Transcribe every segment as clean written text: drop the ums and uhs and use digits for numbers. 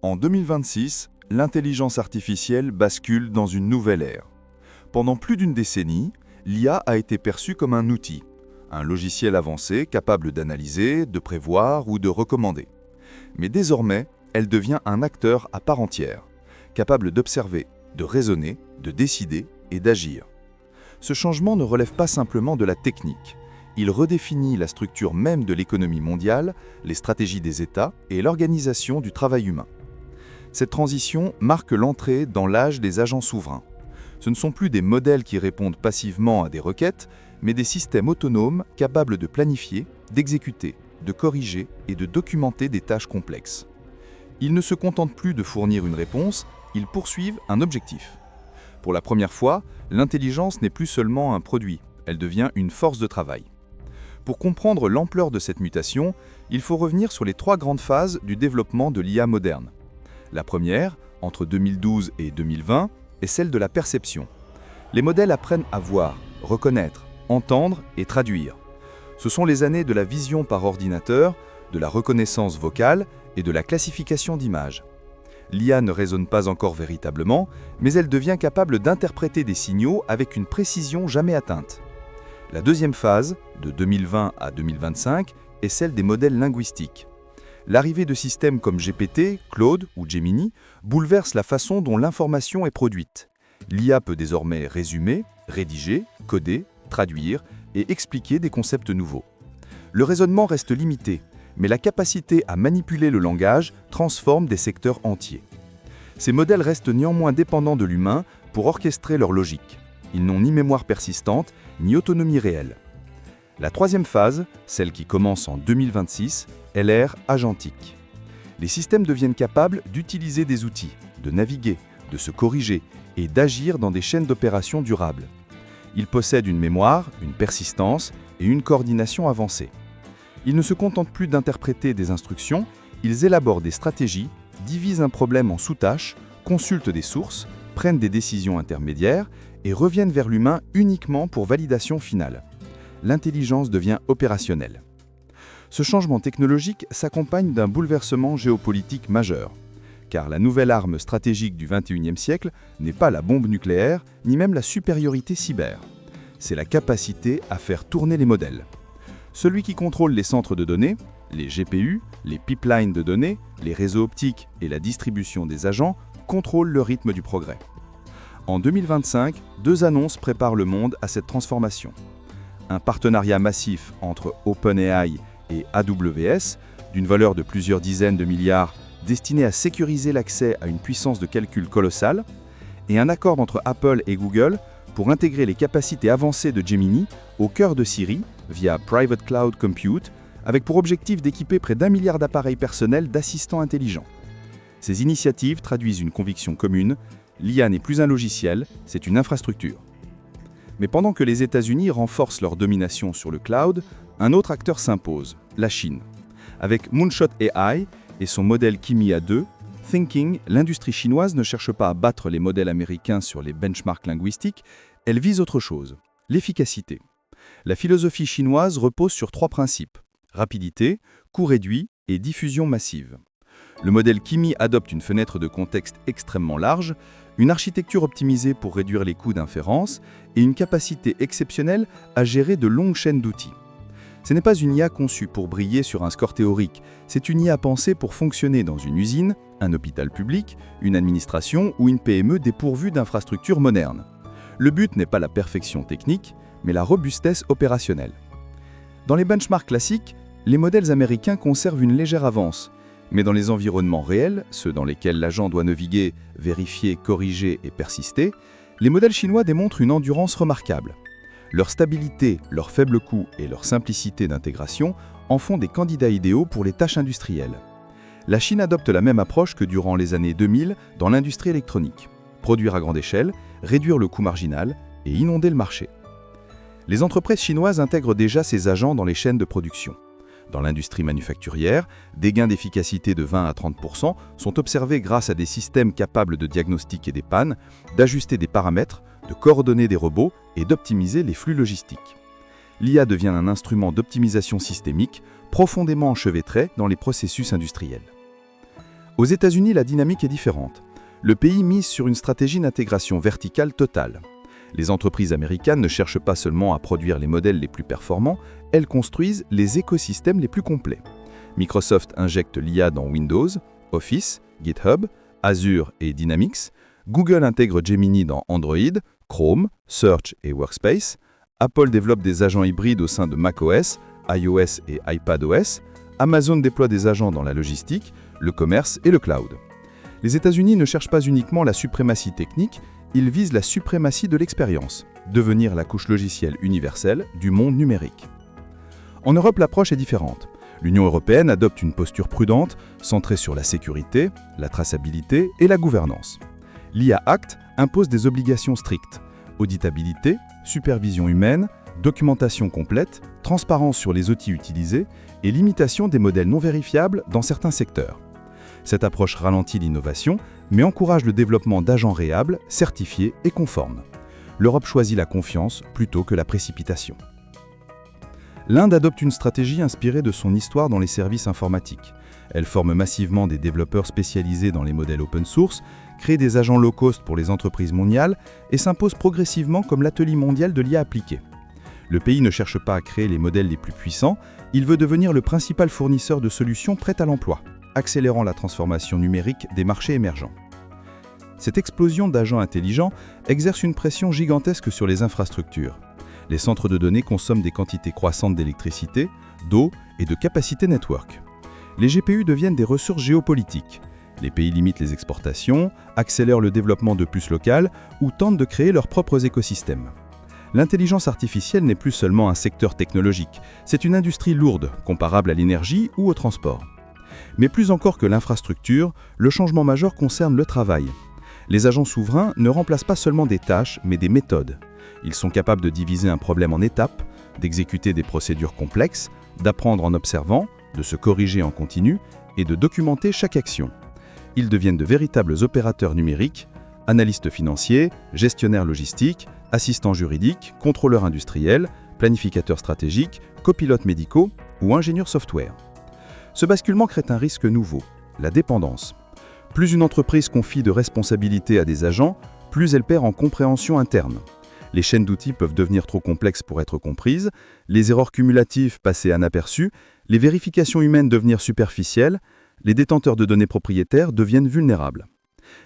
En 2026, l'intelligence artificielle bascule dans une nouvelle ère. Pendant plus d'une décennie, l'IA a été perçue comme un outil, un logiciel avancé capable d'analyser, de prévoir ou de recommander. Mais désormais, elle devient un acteur à part entière, capable d'observer, de raisonner, de décider et d'agir. Ce changement ne relève pas simplement de la technique. Il redéfinit la structure même de l'économie mondiale, les stratégies des États et l'organisation du travail humain. Cette transition marque l'entrée dans l'âge des agents souverains. Ce ne sont plus des modèles qui répondent passivement à des requêtes, mais des systèmes autonomes capables de planifier, d'exécuter, de corriger et de documenter des tâches complexes. Ils ne se contentent plus de fournir une réponse, ils poursuivent un objectif. Pour la première fois, l'intelligence n'est plus seulement un produit, elle devient une force de travail. Pour comprendre l'ampleur de cette mutation, il faut revenir sur les 3 grandes phases du développement de l'IA moderne. La première, entre 2012 et 2020, est celle de la perception. Les modèles apprennent à voir, reconnaître, entendre et traduire. Ce sont les années de la vision par ordinateur, de la reconnaissance vocale et de la classification d'images. L'IA ne raisonne pas encore véritablement, mais elle devient capable d'interpréter des signaux avec une précision jamais atteinte. La deuxième phase, de 2020 à 2025, est celle des modèles linguistiques. L'arrivée de systèmes comme GPT, Claude ou Gemini bouleverse la façon dont l'information est produite. L'IA peut désormais résumer, rédiger, coder, traduire et expliquer des concepts nouveaux. Le raisonnement reste limité, mais la capacité à manipuler le langage transforme des secteurs entiers. Ces modèles restent néanmoins dépendants de l'humain pour orchestrer leur logique. Ils n'ont ni mémoire persistante, ni autonomie réelle. La troisième phase, celle qui commence en 2026, est l'ère agentique. Les systèmes deviennent capables d'utiliser des outils, de naviguer, de se corriger et d'agir dans des chaînes d'opérations durables. Ils possèdent une mémoire, une persistance et une coordination avancée. Ils ne se contentent plus d'interpréter des instructions, ils élaborent des stratégies, divisent un problème en sous-tâches, consultent des sources, prennent des décisions intermédiaires et reviennent vers l'humain uniquement pour validation finale. L'intelligence devient opérationnelle. Ce changement technologique s'accompagne d'un bouleversement géopolitique majeur, car la nouvelle arme stratégique du XXIe siècle n'est pas la bombe nucléaire, ni même la supériorité cyber. C'est la capacité à faire tourner les modèles. Celui qui contrôle les centres de données, les GPU, les pipelines de données, les réseaux optiques et la distribution des agents contrôle le rythme du progrès. En 2025, 2 annonces préparent le monde à cette transformation. Un partenariat massif entre OpenAI et AWS, d'une valeur de plusieurs dizaines de milliards, destiné à sécuriser l'accès à une puissance de calcul colossale, et un accord entre Apple et Google pour intégrer les capacités avancées de Gemini au cœur de Siri via Private Cloud Compute, avec pour objectif d'équiper près d'1 milliard d'appareils personnels d'assistants intelligents. Ces initiatives traduisent une conviction commune, l'IA n'est plus un logiciel, c'est une infrastructure. Mais pendant que les États-Unis renforcent leur domination sur le cloud, un autre acteur s'impose, la Chine. Avec Moonshot AI et son modèle Kimi A2, Thinking, l'industrie chinoise ne cherche pas à battre les modèles américains sur les benchmarks linguistiques, elle vise autre chose, l'efficacité. La philosophie chinoise repose sur 3 principes, rapidité, coût réduit et diffusion massive. Le modèle Kimi adopte une fenêtre de contexte extrêmement large, une architecture optimisée pour réduire les coûts d'inférence et une capacité exceptionnelle à gérer de longues chaînes d'outils. Ce n'est pas une IA conçue pour briller sur un score théorique, c'est une IA pensée pour fonctionner dans une usine, un hôpital public, une administration ou une PME dépourvue d'infrastructures modernes. Le but n'est pas la perfection technique, mais la robustesse opérationnelle. Dans les benchmarks classiques, les modèles américains conservent une légère avance, mais dans les environnements réels, ceux dans lesquels l'agent doit naviguer, vérifier, corriger et persister, les modèles chinois démontrent une endurance remarquable. Leur stabilité, leur faible coût et leur simplicité d'intégration en font des candidats idéaux pour les tâches industrielles. La Chine adopte la même approche que durant les années 2000 dans l'industrie électronique. Produire à grande échelle, réduire le coût marginal et inonder le marché. Les entreprises chinoises intègrent déjà ces agents dans les chaînes de production. Dans l'industrie manufacturière, des gains d'efficacité de 20 à 30% sont observés grâce à des systèmes capables de diagnostiquer des pannes, d'ajuster des paramètres, de coordonner des robots et d'optimiser les flux logistiques. L'IA devient un instrument d'optimisation systémique profondément enchevêtré dans les processus industriels. Aux États-Unis, la dynamique est différente. Le pays mise sur une stratégie d'intégration verticale totale. Les entreprises américaines ne cherchent pas seulement à produire les modèles les plus performants, elles construisent les écosystèmes les plus complets. Microsoft injecte l'IA dans Windows, Office, GitHub, Azure et Dynamics. Google intègre Gemini dans Android, Chrome, Search et Workspace. Apple développe des agents hybrides au sein de macOS, iOS et iPadOS. Amazon déploie des agents dans la logistique, le commerce et le cloud. Les États-Unis ne cherchent pas uniquement la suprématie technique, ils visent la suprématie de l'expérience, devenir la couche logicielle universelle du monde numérique. En Europe, l'approche est différente. L'Union européenne adopte une posture prudente, centrée sur la sécurité, la traçabilité et la gouvernance. L'IA Act impose des obligations strictes: auditabilité, supervision humaine, documentation complète, transparence sur les outils utilisés et limitation des modèles non vérifiables dans certains secteurs. Cette approche ralentit l'innovation, mais encourage le développement d'agents réables, certifiés et conformes. L'Europe choisit la confiance plutôt que la précipitation. L'Inde adopte une stratégie inspirée de son histoire dans les services informatiques. Elle forme massivement des développeurs spécialisés dans les modèles open source, crée des agents low-cost pour les entreprises mondiales et s'impose progressivement comme l'atelier mondial de l'IA appliquée. Le pays ne cherche pas à créer les modèles les plus puissants, il veut devenir le principal fournisseur de solutions prêtes à l'emploi, accélérant la transformation numérique des marchés émergents. Cette explosion d'agents intelligents exerce une pression gigantesque sur les infrastructures. Les centres de données consomment des quantités croissantes d'électricité, d'eau et de capacité network. Les GPU deviennent des ressources géopolitiques. Les pays limitent les exportations, accélèrent le développement de puces locales ou tentent de créer leurs propres écosystèmes. L'intelligence artificielle n'est plus seulement un secteur technologique, c'est une industrie lourde, comparable à l'énergie ou au transport. Mais plus encore que l'infrastructure, le changement majeur concerne le travail. Les agents souverains ne remplacent pas seulement des tâches, mais des méthodes. Ils sont capables de diviser un problème en étapes, d'exécuter des procédures complexes, d'apprendre en observant, de se corriger en continu et de documenter chaque action. Ils deviennent de véritables opérateurs numériques, analystes financiers, gestionnaires logistiques, assistants juridiques, contrôleurs industriels, planificateurs stratégiques, copilotes médicaux ou ingénieurs software. Ce basculement crée un risque nouveau, la dépendance. Plus une entreprise confie de responsabilités à des agents, plus elle perd en compréhension interne. Les chaînes d'outils peuvent devenir trop complexes pour être comprises, les erreurs cumulatives passer inaperçues, les vérifications humaines devenir superficielles, les détenteurs de données propriétaires deviennent vulnérables.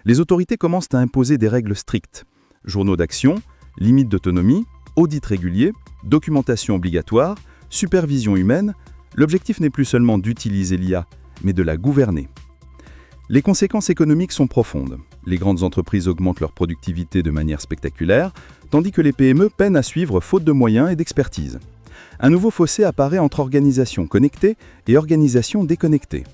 Les autorités commencent à imposer des règles strictes. Journaux d'action, limites d'autonomie, audits réguliers, documentation obligatoire, supervision humaine. L'objectif n'est plus seulement d'utiliser l'IA, mais de la gouverner. Les conséquences économiques sont profondes. Les grandes entreprises augmentent leur productivité de manière spectaculaire, tandis que les PME peinent à suivre faute de moyens et d'expertise. Un nouveau fossé apparaît entre organisations connectées et organisations déconnectées.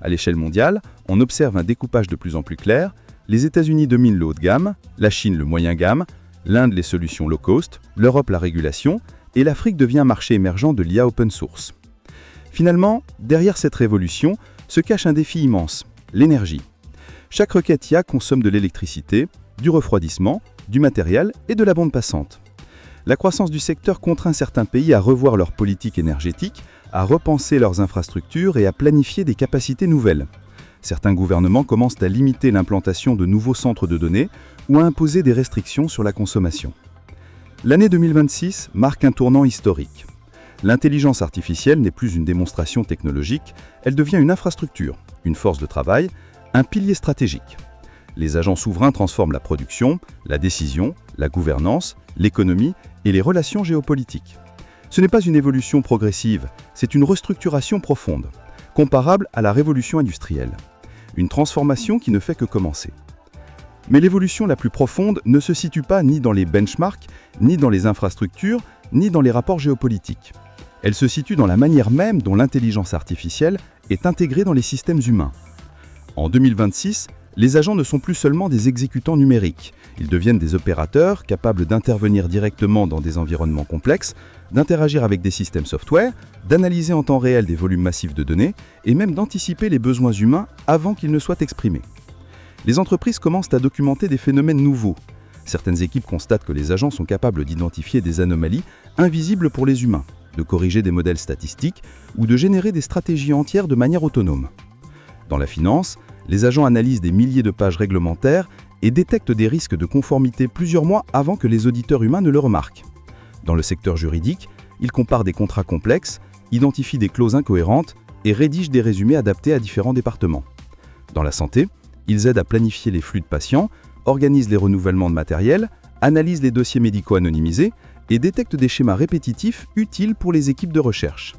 À l'échelle mondiale, on observe un découpage de plus en plus clair. Les États-Unis dominent le haut de gamme, la Chine le moyen gamme, l'Inde les solutions low cost, l'Europe la régulation, et l'Afrique devient un marché émergent de l'IA open source. Finalement, derrière cette révolution, se cache un défi immense, l'énergie. Chaque requête IA consomme de l'électricité, du refroidissement, du matériel et de la bande passante. La croissance du secteur contraint certains pays à revoir leur politique énergétique, à repenser leurs infrastructures et à planifier des capacités nouvelles. Certains gouvernements commencent à limiter l'implantation de nouveaux centres de données ou à imposer des restrictions sur la consommation. L'année 2026 marque un tournant historique. L'intelligence artificielle n'est plus une démonstration technologique, elle devient une infrastructure, une force de travail, un pilier stratégique. Les agents souverains transforment la production, la décision, la gouvernance, l'économie et les relations géopolitiques. Ce n'est pas une évolution progressive, c'est une restructuration profonde, comparable à la révolution industrielle. Une transformation qui ne fait que commencer. Mais l'évolution la plus profonde ne se situe pas ni dans les benchmarks, ni dans les infrastructures, ni dans les rapports géopolitiques. Elle se situe dans la manière même dont l'intelligence artificielle est intégrée dans les systèmes humains. En 2026, les agents ne sont plus seulement des exécutants numériques. Ils deviennent des opérateurs capables d'intervenir directement dans des environnements complexes, d'interagir avec des systèmes software, d'analyser en temps réel des volumes massifs de données et même d'anticiper les besoins humains avant qu'ils ne soient exprimés. Les entreprises commencent à documenter des phénomènes nouveaux. Certaines équipes constatent que les agents sont capables d'identifier des anomalies invisibles pour les humains, de corriger des modèles statistiques ou de générer des stratégies entières de manière autonome. Dans la finance, Les agents analysent des milliers de pages réglementaires et détectent des risques de conformité plusieurs mois avant que les auditeurs humains ne le remarquent. Dans le secteur juridique, ils comparent des contrats complexes, identifient des clauses incohérentes et rédigent des résumés adaptés à différents départements. Dans la santé, ils aident à planifier les flux de patients, organisent les renouvellements de matériel, analysent les dossiers médicaux anonymisés et détectent des schémas répétitifs utiles pour les équipes de recherche.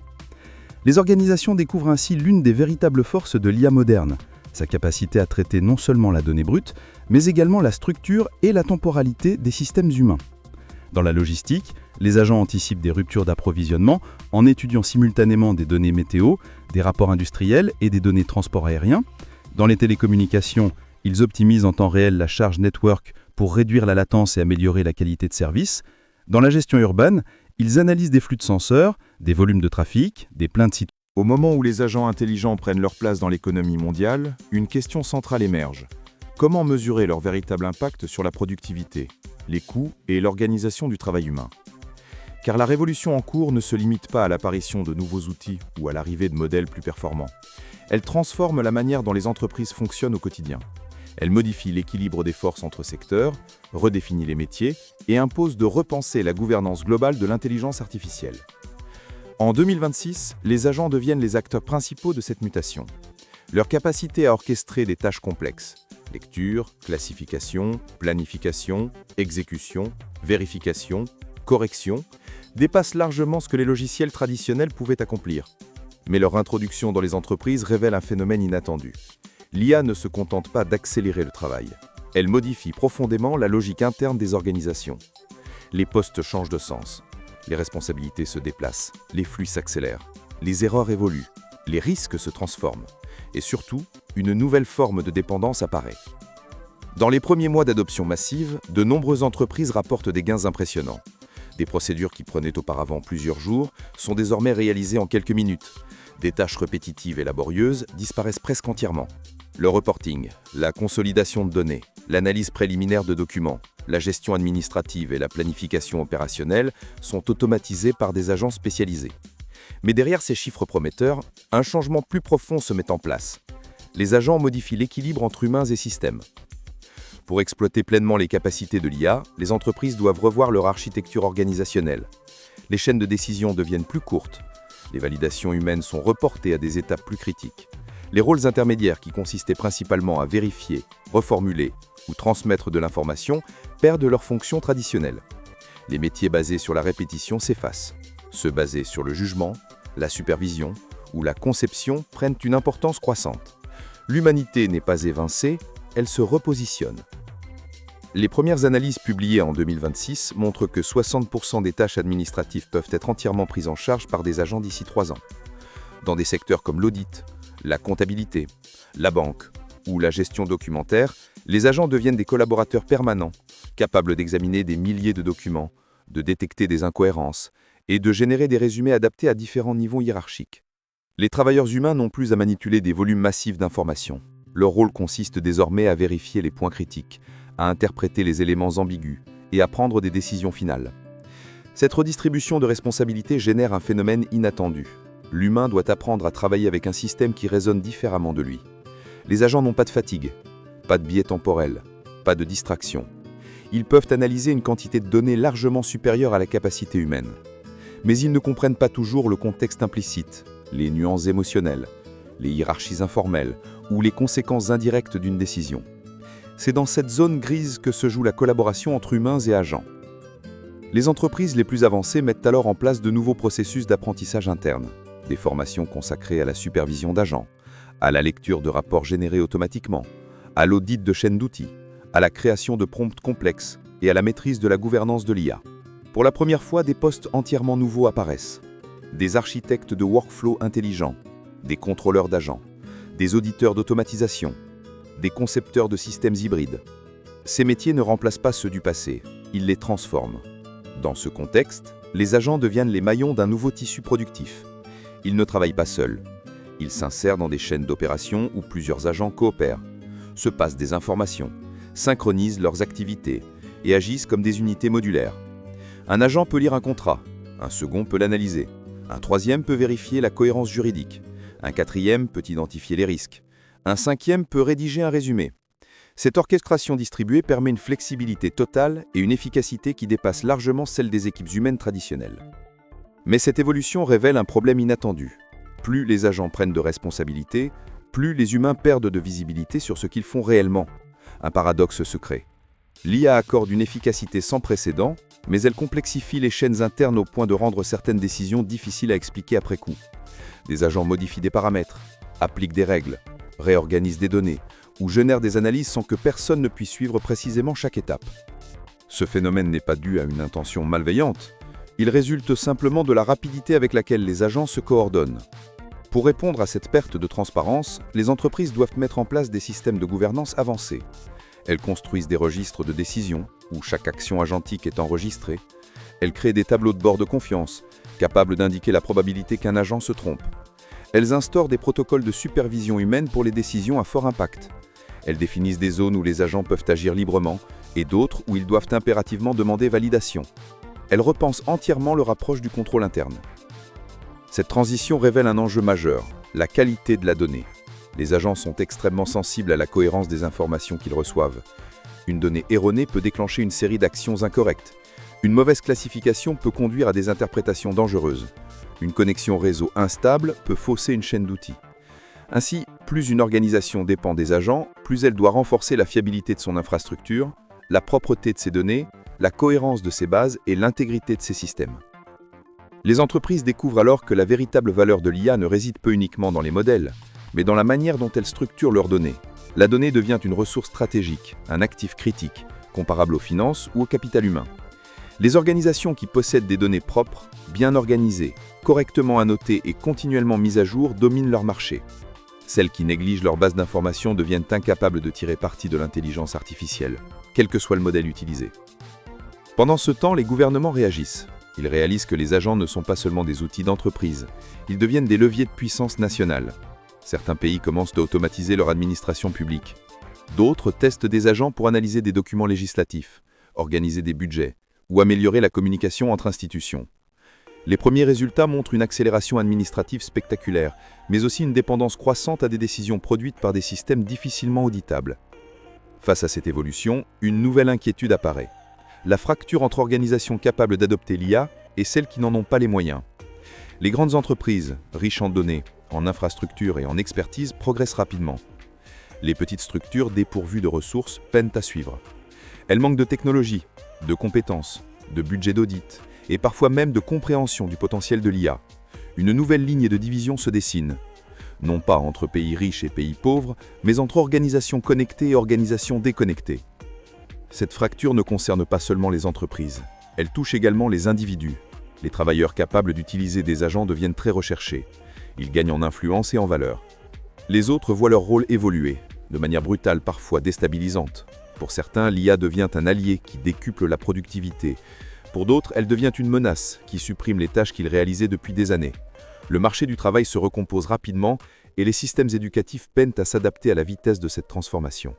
Les organisations découvrent ainsi l'une des véritables forces de l'IA moderne, sa capacité à traiter non seulement la donnée brute, mais également la structure et la temporalité des systèmes humains. Dans la logistique, les agents anticipent des ruptures d'approvisionnement en étudiant simultanément des données météo, des rapports industriels et des données transport aérien. Dans les télécommunications, ils optimisent en temps réel la charge network pour réduire la latence et améliorer la qualité de service. Dans la gestion urbaine, ils analysent des flux de senseurs, des volumes de trafic, des plaintes citoyennes. Au moment où les agents intelligents prennent leur place dans l'économie mondiale, une question centrale émerge. Comment mesurer leur véritable impact sur la productivité, les coûts et l'organisation du travail humain ? Car la révolution en cours ne se limite pas à l'apparition de nouveaux outils ou à l'arrivée de modèles plus performants. Elle transforme la manière dont les entreprises fonctionnent au quotidien. Elle modifie l'équilibre des forces entre secteurs, redéfinit les métiers et impose de repenser la gouvernance globale de l'intelligence artificielle. En 2026, les agents deviennent les acteurs principaux de cette mutation. Leur capacité à orchestrer des tâches complexes, lecture, classification, planification, exécution, vérification, correction, dépasse largement ce que les logiciels traditionnels pouvaient accomplir. Mais leur introduction dans les entreprises révèle un phénomène inattendu. L'IA ne se contente pas d'accélérer le travail. Elle modifie profondément la logique interne des organisations. Les postes changent de sens. Les responsabilités se déplacent, les flux s'accélèrent, les erreurs évoluent, les risques se transforment. Et surtout, une nouvelle forme de dépendance apparaît. Dans les premiers mois d'adoption massive, de nombreuses entreprises rapportent des gains impressionnants. Des procédures qui prenaient auparavant plusieurs jours sont désormais réalisées en quelques minutes. Des tâches répétitives et laborieuses disparaissent presque entièrement. Le reporting, la consolidation de données, l'analyse préliminaire de documents, la gestion administrative et la planification opérationnelle sont automatisées par des agents spécialisés. Mais derrière ces chiffres prometteurs, un changement plus profond se met en place. Les agents modifient l'équilibre entre humains et systèmes. Pour exploiter pleinement les capacités de l'IA, les entreprises doivent revoir leur architecture organisationnelle. Les chaînes de décision deviennent plus courtes. Les validations humaines sont reportées à des étapes plus critiques. Les rôles intermédiaires qui consistaient principalement à vérifier, reformuler ou transmettre de l'information perdent leur fonction traditionnelle. Les métiers basés sur la répétition s'effacent. Ceux basés sur le jugement, la supervision ou la conception prennent une importance croissante. L'humanité n'est pas évincée, elle se repositionne. Les premières analyses publiées en 2026 montrent que 60% des tâches administratives peuvent être entièrement prises en charge par des agents d'ici 3 ans. Dans des secteurs comme l'audit, la comptabilité, la banque ou la gestion documentaire, les agents deviennent des collaborateurs permanents, capables d'examiner des milliers de documents, de détecter des incohérences et de générer des résumés adaptés à différents niveaux hiérarchiques. Les travailleurs humains n'ont plus à manipuler des volumes massifs d'informations. Leur rôle consiste désormais à vérifier les points critiques, à interpréter les éléments ambigus et à prendre des décisions finales. Cette redistribution de responsabilités génère un phénomène inattendu. L'humain doit apprendre à travailler avec un système qui résonne différemment de lui. Les agents n'ont pas de fatigue, pas de biais temporel, pas de distraction. Ils peuvent analyser une quantité de données largement supérieure à la capacité humaine. Mais ils ne comprennent pas toujours le contexte implicite, les nuances émotionnelles, les hiérarchies informelles ou les conséquences indirectes d'une décision. C'est dans cette zone grise que se joue la collaboration entre humains et agents. Les entreprises les plus avancées mettent alors en place de nouveaux processus d'apprentissage interne, des formations consacrées à la supervision d'agents, à la lecture de rapports générés automatiquement, à l'audit de chaînes d'outils, à la création de prompts complexes et à la maîtrise de la gouvernance de l'IA. Pour la première fois, des postes entièrement nouveaux apparaissent. Des architectes de workflow intelligents, des contrôleurs d'agents, des auditeurs d'automatisation, des concepteurs de systèmes hybrides. Ces métiers ne remplacent pas ceux du passé, ils les transforment. Dans ce contexte, les agents deviennent les maillons d'un nouveau tissu productif. Ils ne travaillent pas seuls. Ils s'insèrent dans des chaînes d'opération où plusieurs agents coopèrent, se passent des informations, synchronisent leurs activités et agissent comme des unités modulaires. Un agent peut lire un contrat, un second peut l'analyser, un troisième peut vérifier la cohérence juridique, un quatrième peut identifier les risques, Un cinquième peut rédiger un résumé. Cette orchestration distribuée permet une flexibilité totale et une efficacité qui dépasse largement celle des équipes humaines traditionnelles. Mais cette évolution révèle un problème inattendu. Plus les agents prennent de responsabilités, plus les humains perdent de visibilité sur ce qu'ils font réellement. Un paradoxe se crée. L'IA accorde une efficacité sans précédent, mais elle complexifie les chaînes internes au point de rendre certaines décisions difficiles à expliquer après coup. Des agents modifient des paramètres, appliquent des règles, réorganisent des données, ou génèrent des analyses sans que personne ne puisse suivre précisément chaque étape. Ce phénomène n'est pas dû à une intention malveillante, il résulte simplement de la rapidité avec laquelle les agents se coordonnent. Pour répondre à cette perte de transparence, les entreprises doivent mettre en place des systèmes de gouvernance avancés. Elles construisent des registres de décision, où chaque action agentique est enregistrée. Elles créent des tableaux de bord de confiance, capables d'indiquer la probabilité qu'un agent se trompe. Elles instaurent des protocoles de supervision humaine pour les décisions à fort impact. Elles définissent des zones où les agents peuvent agir librement et d'autres où ils doivent impérativement demander validation. Elles repensent entièrement leur approche du contrôle interne. Cette transition révèle un enjeu majeur, la qualité de la donnée. Les agents sont extrêmement sensibles à la cohérence des informations qu'ils reçoivent. Une donnée erronée peut déclencher une série d'actions incorrectes. Une mauvaise classification peut conduire à des interprétations dangereuses. Une connexion réseau instable peut fausser une chaîne d'outils. Ainsi, plus une organisation dépend des agents, plus elle doit renforcer la fiabilité de son infrastructure, la propreté de ses données, la cohérence de ses bases et l'intégrité de ses systèmes. Les entreprises découvrent alors que la véritable valeur de l'IA ne réside pas uniquement dans les modèles, mais dans la manière dont elles structurent leurs données. La donnée devient une ressource stratégique, un actif critique, comparable aux finances ou au capital humain. Les organisations qui possèdent des données propres, bien organisées, correctement annotées et continuellement mises à jour dominent leur marché. Celles qui négligent leur base d'informations deviennent incapables de tirer parti de l'intelligence artificielle, quel que soit le modèle utilisé. Pendant ce temps, les gouvernements réagissent. Ils réalisent que les agents ne sont pas seulement des outils d'entreprise, ils deviennent des leviers de puissance nationale. Certains pays commencent à automatiser leur administration publique. D'autres testent des agents pour analyser des documents législatifs, organiser des budgets ou améliorer la communication entre institutions. Les premiers résultats montrent une accélération administrative spectaculaire, mais aussi une dépendance croissante à des décisions produites par des systèmes difficilement auditables. Face à cette évolution, une nouvelle inquiétude apparaît. La fracture entre organisations capables d'adopter l'IA et celles qui n'en ont pas les moyens. Les grandes entreprises, riches en données, en infrastructures et en expertise, progressent rapidement. Les petites structures dépourvues de ressources peinent à suivre. Elles manquent de technologie, de compétences, de budget d'audit et parfois même de compréhension du potentiel de l'IA. Une nouvelle ligne de division se dessine. Non pas entre pays riches et pays pauvres, mais entre organisations connectées et organisations déconnectées. Cette fracture ne concerne pas seulement les entreprises, elle touche également les individus. Les travailleurs capables d'utiliser des agents deviennent très recherchés. Ils gagnent en influence et en valeur. Les autres voient leur rôle évoluer, de manière brutale, parfois déstabilisante. Pour certains, l'IA devient un allié qui décuple la productivité. Pour d'autres, elle devient une menace qui supprime les tâches qu'ils réalisaient depuis des années. Le marché du travail se recompose rapidement et les systèmes éducatifs peinent à s'adapter à la vitesse de cette transformation.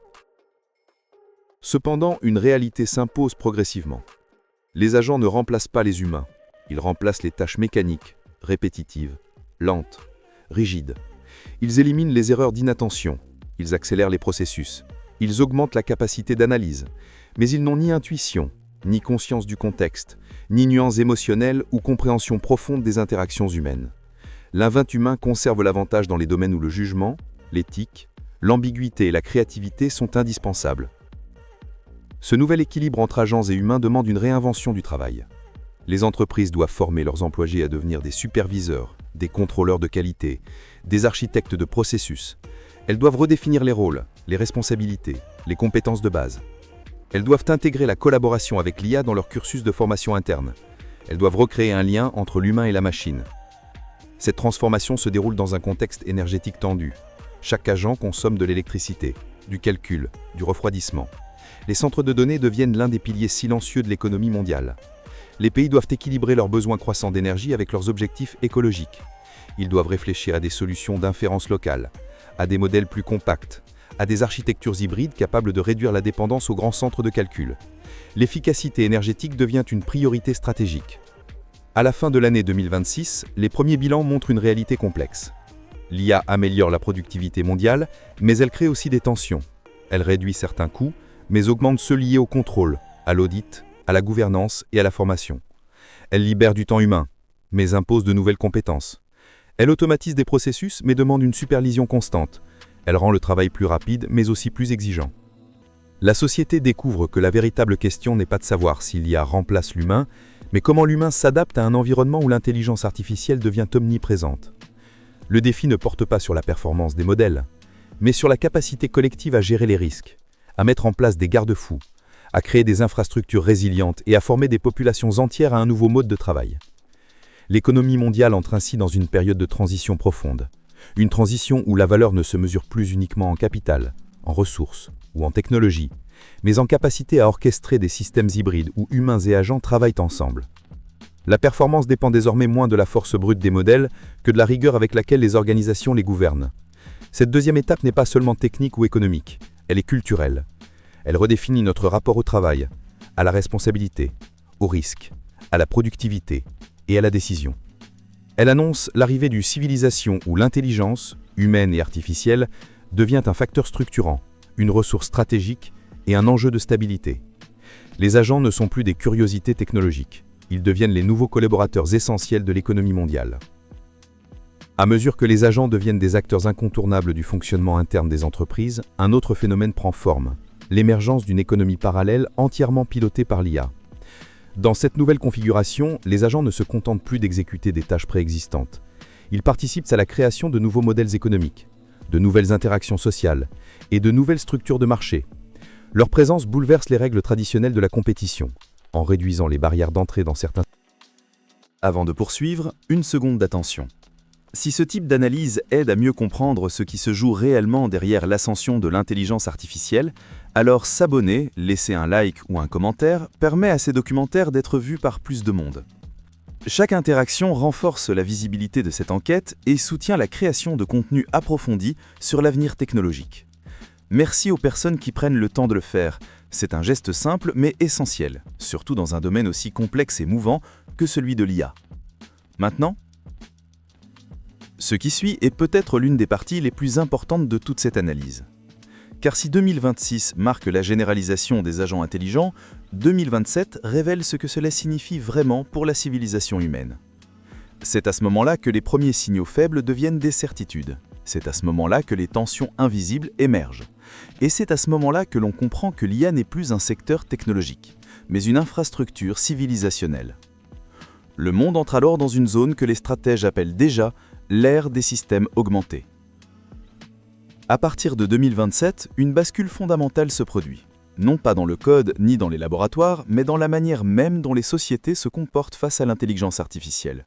Cependant, une réalité s'impose progressivement. Les agents ne remplacent pas les humains. Ils remplacent les tâches mécaniques, répétitives, lentes, rigides. Ils éliminent les erreurs d'inattention. Ils accélèrent les processus. Ils augmentent la capacité d'analyse. Mais ils n'ont ni intuition, ni conscience du contexte, ni nuances émotionnelles ou compréhension profonde des interactions humaines. L'invent humain conserve l'avantage dans les domaines où le jugement, l'éthique, l'ambiguïté et la créativité sont indispensables. Ce nouvel équilibre entre agents et humains demande une réinvention du travail. Les entreprises doivent former leurs employés à devenir des superviseurs, des contrôleurs de qualité, des architectes de processus. Elles doivent redéfinir les rôles, les responsabilités, les compétences de base. Elles doivent intégrer la collaboration avec l'IA dans leur cursus de formation interne. Elles doivent recréer un lien entre l'humain et la machine. Cette transformation se déroule dans un contexte énergétique tendu. Chaque agent consomme de l'électricité, du calcul, du refroidissement. Les centres de données deviennent l'un des piliers silencieux de l'économie mondiale. Les pays doivent équilibrer leurs besoins croissants d'énergie avec leurs objectifs écologiques. Ils doivent réfléchir à des solutions d'inférence locale, à des modèles plus compacts, à des architectures hybrides capables de réduire la dépendance aux grands centres de calcul. L'efficacité énergétique devient une priorité stratégique. À la fin de l'année 2026, les premiers bilans montrent une réalité complexe. L'IA améliore la productivité mondiale, mais elle crée aussi des tensions. Elle réduit certains coûts, mais augmente ceux liés au contrôle, à l'audit, à la gouvernance et à la formation. Elle libère du temps humain, mais impose de nouvelles compétences. Elle automatise des processus, mais demande une supervision constante. Elle rend le travail plus rapide, mais aussi plus exigeant. La société découvre que la véritable question n'est pas de savoir si l'IA remplace l'humain, mais comment l'humain s'adapte à un environnement où l'intelligence artificielle devient omniprésente. Le défi ne porte pas sur la performance des modèles, mais sur la capacité collective à gérer les risques, à mettre en place des garde-fous, à créer des infrastructures résilientes et à former des populations entières à un nouveau mode de travail. L'économie mondiale entre ainsi dans une période de transition profonde. Une transition où la valeur ne se mesure plus uniquement en capital, en ressources ou en technologie, mais en capacité à orchestrer des systèmes hybrides où humains et agents travaillent ensemble. La performance dépend désormais moins de la force brute des modèles que de la rigueur avec laquelle les organisations les gouvernent. Cette deuxième étape n'est pas seulement technique ou économique, elle est culturelle. Elle redéfinit notre rapport au travail, à la responsabilité, au risque, à la productivité et à la décision. Elle annonce l'arrivée d'une civilisation où l'intelligence, humaine et artificielle, devient un facteur structurant, une ressource stratégique et un enjeu de stabilité. Les agents ne sont plus des curiosités technologiques, ils deviennent les nouveaux collaborateurs essentiels de l'économie mondiale. À mesure que les agents deviennent des acteurs incontournables du fonctionnement interne des entreprises, un autre phénomène prend forme, l'émergence d'une économie parallèle entièrement pilotée par l'IA. Dans cette nouvelle configuration, les agents ne se contentent plus d'exécuter des tâches préexistantes. Ils participent à la création de nouveaux modèles économiques, de nouvelles interactions sociales et de nouvelles structures de marché. Leur présence bouleverse les règles traditionnelles de la compétition, en réduisant les barrières d'entrée dans certains... Avant de poursuivre, une seconde d'attention. Si ce type d'analyse aide à mieux comprendre ce qui se joue réellement derrière l'ascension de l'intelligence artificielle, alors s'abonner, laisser un like ou un commentaire permet à ces documentaires d'être vus par plus de monde. Chaque interaction renforce la visibilité de cette enquête et soutient la création de contenus approfondis sur l'avenir technologique. Merci aux personnes qui prennent le temps de le faire. C'est un geste simple mais essentiel, surtout dans un domaine aussi complexe et mouvant que celui de l'IA. Maintenant, ce qui suit est peut-être l'une des parties les plus importantes de toute cette analyse. Car si 2026 marque la généralisation des agents intelligents, 2027 révèle ce que cela signifie vraiment pour la civilisation humaine. C'est à ce moment-là que les premiers signaux faibles deviennent des certitudes. C'est à ce moment-là que les tensions invisibles émergent. Et c'est à ce moment-là que l'on comprend que l'IA n'est plus un secteur technologique, mais une infrastructure civilisationnelle. Le monde entre alors dans une zone que les stratèges appellent déjà l'ère des systèmes augmentés. À partir de 2027, une bascule fondamentale se produit. Non pas dans le code ni dans les laboratoires, mais dans la manière même dont les sociétés se comportent face à l'intelligence artificielle.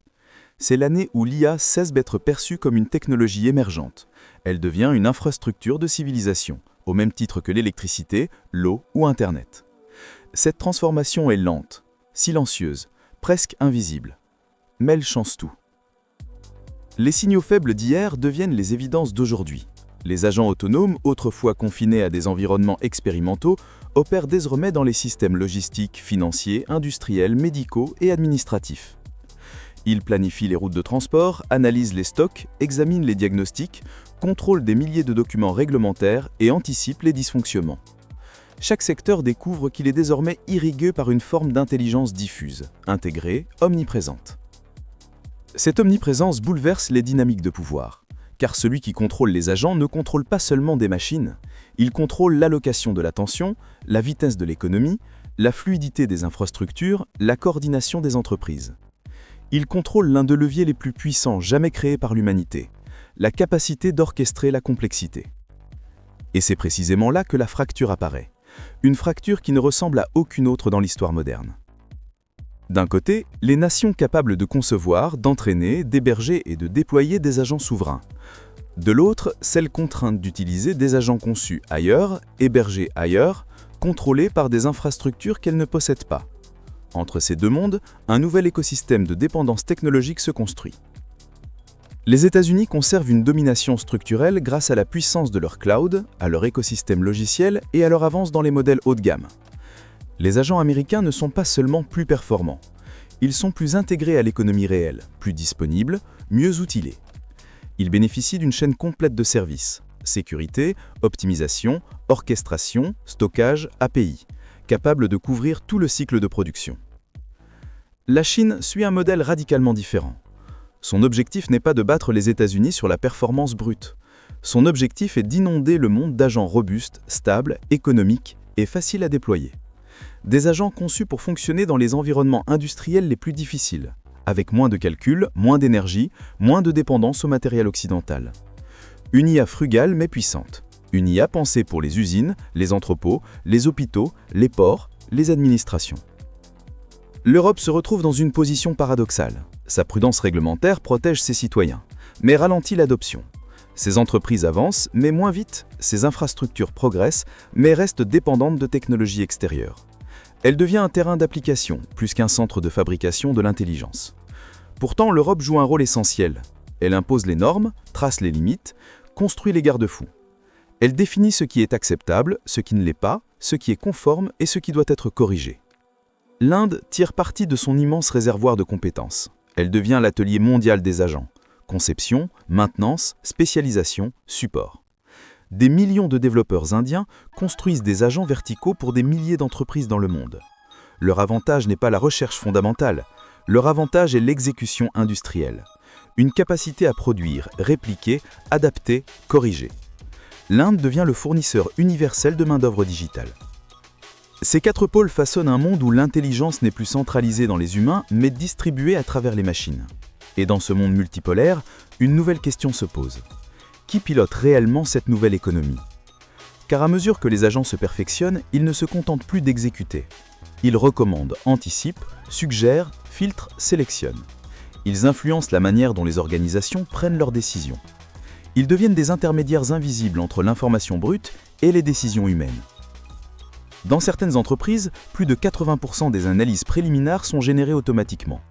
C'est l'année où l'IA cesse d'être perçue comme une technologie émergente. Elle devient une infrastructure de civilisation, au même titre que l'électricité, l'eau ou Internet. Cette transformation est lente, silencieuse, presque invisible. Mais elle change tout. Les signaux faibles d'hier deviennent les évidences d'aujourd'hui. Les agents autonomes, autrefois confinés à des environnements expérimentaux, opèrent désormais dans les systèmes logistiques, financiers, industriels, médicaux et administratifs. Ils planifient les routes de transport, analysent les stocks, examinent les diagnostics, contrôlent des milliers de documents réglementaires et anticipent les dysfonctionnements. Chaque secteur découvre qu'il est désormais irrigué par une forme d'intelligence diffuse, intégrée, omniprésente. Cette omniprésence bouleverse les dynamiques de pouvoir, car celui qui contrôle les agents ne contrôle pas seulement des machines, il contrôle l'allocation de l'attention, la vitesse de l'économie, la fluidité des infrastructures, la coordination des entreprises. Il contrôle l'un des leviers les plus puissants jamais créés par l'humanité, la capacité d'orchestrer la complexité. Et c'est précisément là que la fracture apparaît, une fracture qui ne ressemble à aucune autre dans l'histoire moderne. D'un côté, les nations capables de concevoir, d'entraîner, d'héberger et de déployer des agents souverains. De l'autre, celles contraintes d'utiliser des agents conçus ailleurs, hébergés ailleurs, contrôlés par des infrastructures qu'elles ne possèdent pas. Entre ces deux mondes, un nouvel écosystème de dépendance technologique se construit. Les États-Unis conservent une domination structurelle grâce à la puissance de leur cloud, à leur écosystème logiciel et à leur avance dans les modèles haut de gamme. Les agents américains ne sont pas seulement plus performants, ils sont plus intégrés à l'économie réelle, plus disponibles, mieux outillés. Ils bénéficient d'une chaîne complète de services: sécurité, optimisation, orchestration, stockage, API, capable de couvrir tout le cycle de production. La Chine suit un modèle radicalement différent. Son objectif n'est pas de battre les États-Unis sur la performance brute. Son objectif est d'inonder le monde d'agents robustes, stables, économiques et faciles à déployer. Des agents conçus pour fonctionner dans les environnements industriels les plus difficiles, avec moins de calculs, moins d'énergie, moins de dépendance au matériel occidental. Une IA frugale mais puissante. Une IA pensée pour les usines, les entrepôts, les hôpitaux, les ports, les administrations. L'Europe se retrouve dans une position paradoxale. Sa prudence réglementaire protège ses citoyens, mais ralentit l'adoption. Ses entreprises avancent, mais moins vite. Ses infrastructures progressent, mais restent dépendantes de technologies extérieures. Elle devient un terrain d'application, plus qu'un centre de fabrication de l'intelligence. Pourtant, l'Europe joue un rôle essentiel. Elle impose les normes, trace les limites, construit les garde-fous. Elle définit ce qui est acceptable, ce qui ne l'est pas, ce qui est conforme et ce qui doit être corrigé. L'Inde tire parti de son immense réservoir de compétences. Elle devient l'atelier mondial des agents. Conception, maintenance, spécialisation, support. Des millions de développeurs indiens construisent des agents verticaux pour des milliers d'entreprises dans le monde. Leur avantage n'est pas la recherche fondamentale, leur avantage est l'exécution industrielle. Une capacité à produire, répliquer, adapter, corriger. L'Inde devient le fournisseur universel de main-d'œuvre digitale. Ces 4 pôles façonnent un monde où l'intelligence n'est plus centralisée dans les humains, mais distribuée à travers les machines. Et dans ce monde multipolaire, une nouvelle question se pose. Qui pilote réellement cette nouvelle économie? Car à mesure que les agents se perfectionnent, ils ne se contentent plus d'exécuter. Ils recommandent, anticipent, suggèrent, filtrent, sélectionnent. Ils influencent la manière dont les organisations prennent leurs décisions. Ils deviennent des intermédiaires invisibles entre l'information brute et les décisions humaines. Dans certaines entreprises, plus de 80% des analyses préliminaires sont générées automatiquement.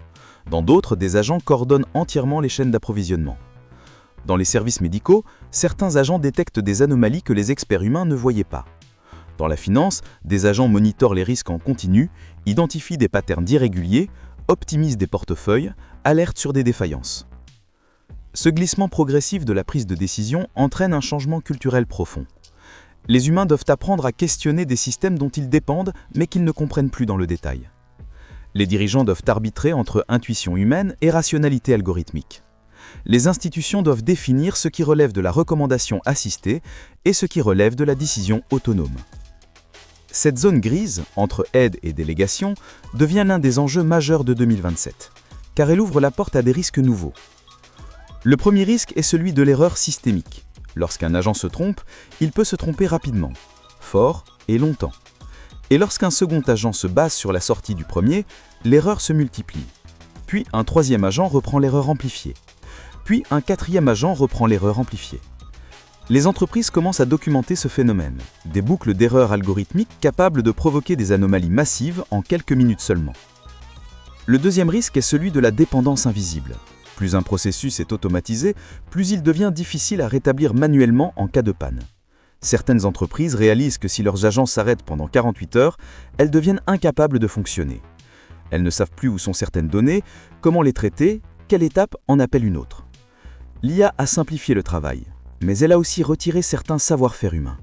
Dans d'autres, des agents coordonnent entièrement les chaînes d'approvisionnement. Dans les services médicaux, certains agents détectent des anomalies que les experts humains ne voyaient pas. Dans la finance, des agents monitorent les risques en continu, identifient des patterns irréguliers, optimisent des portefeuilles, alertent sur des défaillances. Ce glissement progressif de la prise de décision entraîne un changement culturel profond. Les humains doivent apprendre à questionner des systèmes dont ils dépendent, mais qu'ils ne comprennent plus dans le détail. Les dirigeants doivent arbitrer entre intuition humaine et rationalité algorithmique. Les institutions doivent définir ce qui relève de la recommandation assistée et ce qui relève de la décision autonome. Cette zone grise, entre aide et délégation, devient l'un des enjeux majeurs de 2027, car elle ouvre la porte à des risques nouveaux. Le premier risque est celui de l'erreur systémique. Lorsqu'un agent se trompe, il peut se tromper rapidement, fort et longtemps. Et lorsqu'un second agent se base sur la sortie du premier, l'erreur se multiplie. Puis un troisième agent reprend l'erreur amplifiée. Puis un quatrième agent reprend l'erreur amplifiée. Les entreprises commencent à documenter ce phénomène, des boucles d'erreurs algorithmiques capables de provoquer des anomalies massives en quelques minutes seulement. Le deuxième risque est celui de la dépendance invisible. Plus un processus est automatisé, plus il devient difficile à rétablir manuellement en cas de panne. Certaines entreprises réalisent que si leurs agents s'arrêtent pendant 48 heures, elles deviennent incapables de fonctionner. Elles ne savent plus où sont certaines données, comment les traiter, quelle étape en appelle une autre. L'IA a simplifié le travail, mais elle a aussi retiré certains savoir-faire humains.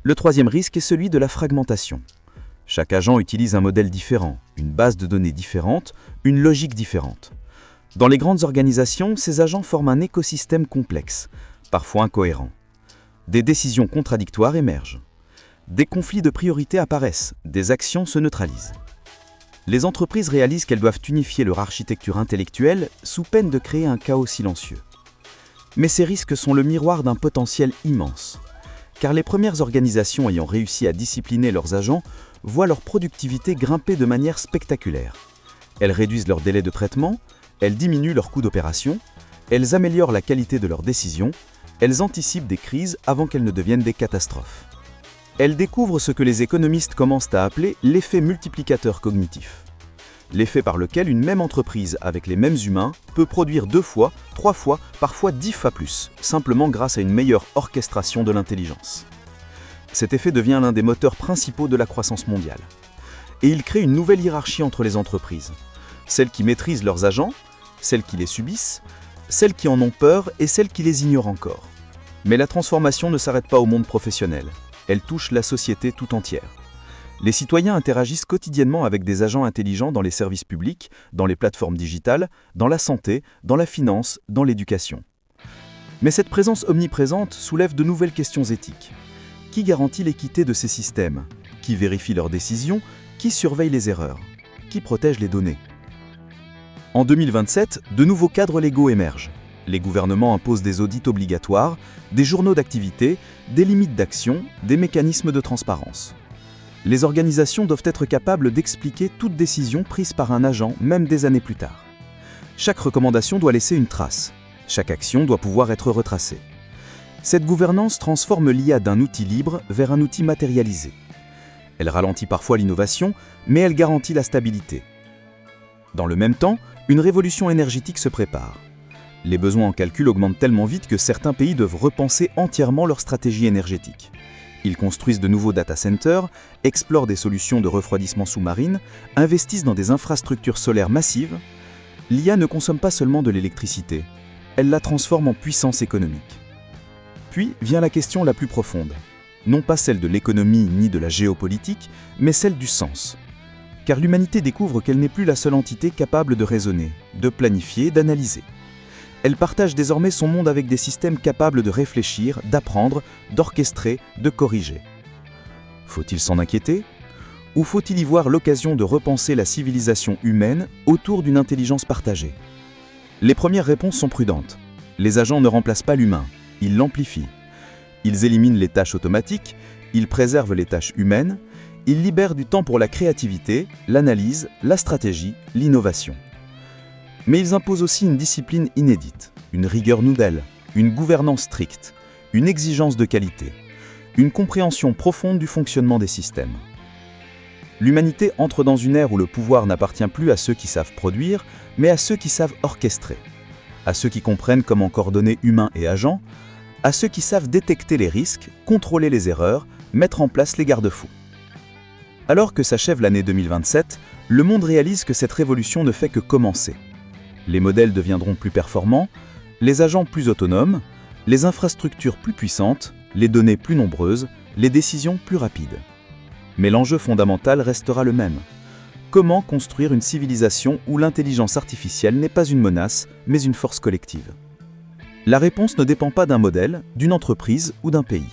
Le troisième risque est celui de la fragmentation. Chaque agent utilise un modèle différent, une base de données différente, une logique différente. Dans les grandes organisations, ces agents forment un écosystème complexe, parfois incohérent. Des décisions contradictoires émergent. Des conflits de priorité apparaissent, des actions se neutralisent. Les entreprises réalisent qu'elles doivent unifier leur architecture intellectuelle sous peine de créer un chaos silencieux. Mais ces risques sont le miroir d'un potentiel immense, car les premières organisations ayant réussi à discipliner leurs agents voient leur productivité grimper de manière spectaculaire. Elles réduisent leurs délais de traitement, elles diminuent leurs coûts d'opération, elles améliorent la qualité de leurs décisions, elles anticipent des crises avant qu'elles ne deviennent des catastrophes. Elles découvrent ce que les économistes commencent à appeler l'effet multiplicateur cognitif. L'effet par lequel une même entreprise avec les mêmes humains peut produire 2 fois, 3 fois, parfois 10 fois plus, simplement grâce à une meilleure orchestration de l'intelligence. Cet effet devient l'un des moteurs principaux de la croissance mondiale. Et il crée une nouvelle hiérarchie entre les entreprises. Celles qui maîtrisent leurs agents, celles qui les subissent, celles qui en ont peur et celles qui les ignorent encore. Mais la transformation ne s'arrête pas au monde professionnel. Elle touche la société tout entière. Les citoyens interagissent quotidiennement avec des agents intelligents dans les services publics, dans les plateformes digitales, dans la santé, dans la finance, dans l'éducation. Mais cette présence omniprésente soulève de nouvelles questions éthiques. Qui garantit l'équité de ces systèmes? Qui vérifie leurs décisions? Qui surveille les erreurs? Qui protège les données? En 2027, de nouveaux cadres légaux émergent. Les gouvernements imposent des audits obligatoires, des journaux d'activité, des limites d'action, des mécanismes de transparence. Les organisations doivent être capables d'expliquer toute décision prise par un agent, même des années plus tard. Chaque recommandation doit laisser une trace. Chaque action doit pouvoir être retracée. Cette gouvernance transforme l'IA d'un outil libre vers un outil matérialisé. Elle ralentit parfois l'innovation, mais elle garantit la stabilité. Dans le même temps, une révolution énergétique se prépare. Les besoins en calcul augmentent tellement vite que certains pays doivent repenser entièrement leur stratégie énergétique. Ils construisent de nouveaux data centers, explorent des solutions de refroidissement sous-marine, investissent dans des infrastructures solaires massives. L'IA ne consomme pas seulement de l'électricité, elle la transforme en puissance économique. Puis vient la question la plus profonde. Non pas celle de l'économie ni de la géopolitique, mais celle du sens. Car l'humanité découvre qu'elle n'est plus la seule entité capable de raisonner, de planifier, d'analyser. Elle partage désormais son monde avec des systèmes capables de réfléchir, d'apprendre, d'orchestrer, de corriger. Faut-il s'en inquiéter? Ou faut-il y voir l'occasion de repenser la civilisation humaine autour d'une intelligence partagée? Les premières réponses sont prudentes. Les agents ne remplacent pas l'humain, ils l'amplifient. Ils éliminent les tâches automatiques, ils préservent les tâches humaines, ils libèrent du temps pour la créativité, l'analyse, la stratégie, l'innovation. Mais ils imposent aussi une discipline inédite, une rigueur nouvelle, une gouvernance stricte, une exigence de qualité, une compréhension profonde du fonctionnement des systèmes. L'humanité entre dans une ère où le pouvoir n'appartient plus à ceux qui savent produire, mais à ceux qui savent orchestrer, à ceux qui comprennent comment coordonner humains et agents, à ceux qui savent détecter les risques, contrôler les erreurs, mettre en place les garde-fous. Alors que s'achève l'année 2027, le monde réalise que cette révolution ne fait que commencer. Les modèles deviendront plus performants, les agents plus autonomes, les infrastructures plus puissantes, les données plus nombreuses, les décisions plus rapides. Mais l'enjeu fondamental restera le même. Comment construire une civilisation où l'intelligence artificielle n'est pas une menace, mais une force collective? La réponse ne dépend pas d'un modèle, d'une entreprise ou d'un pays.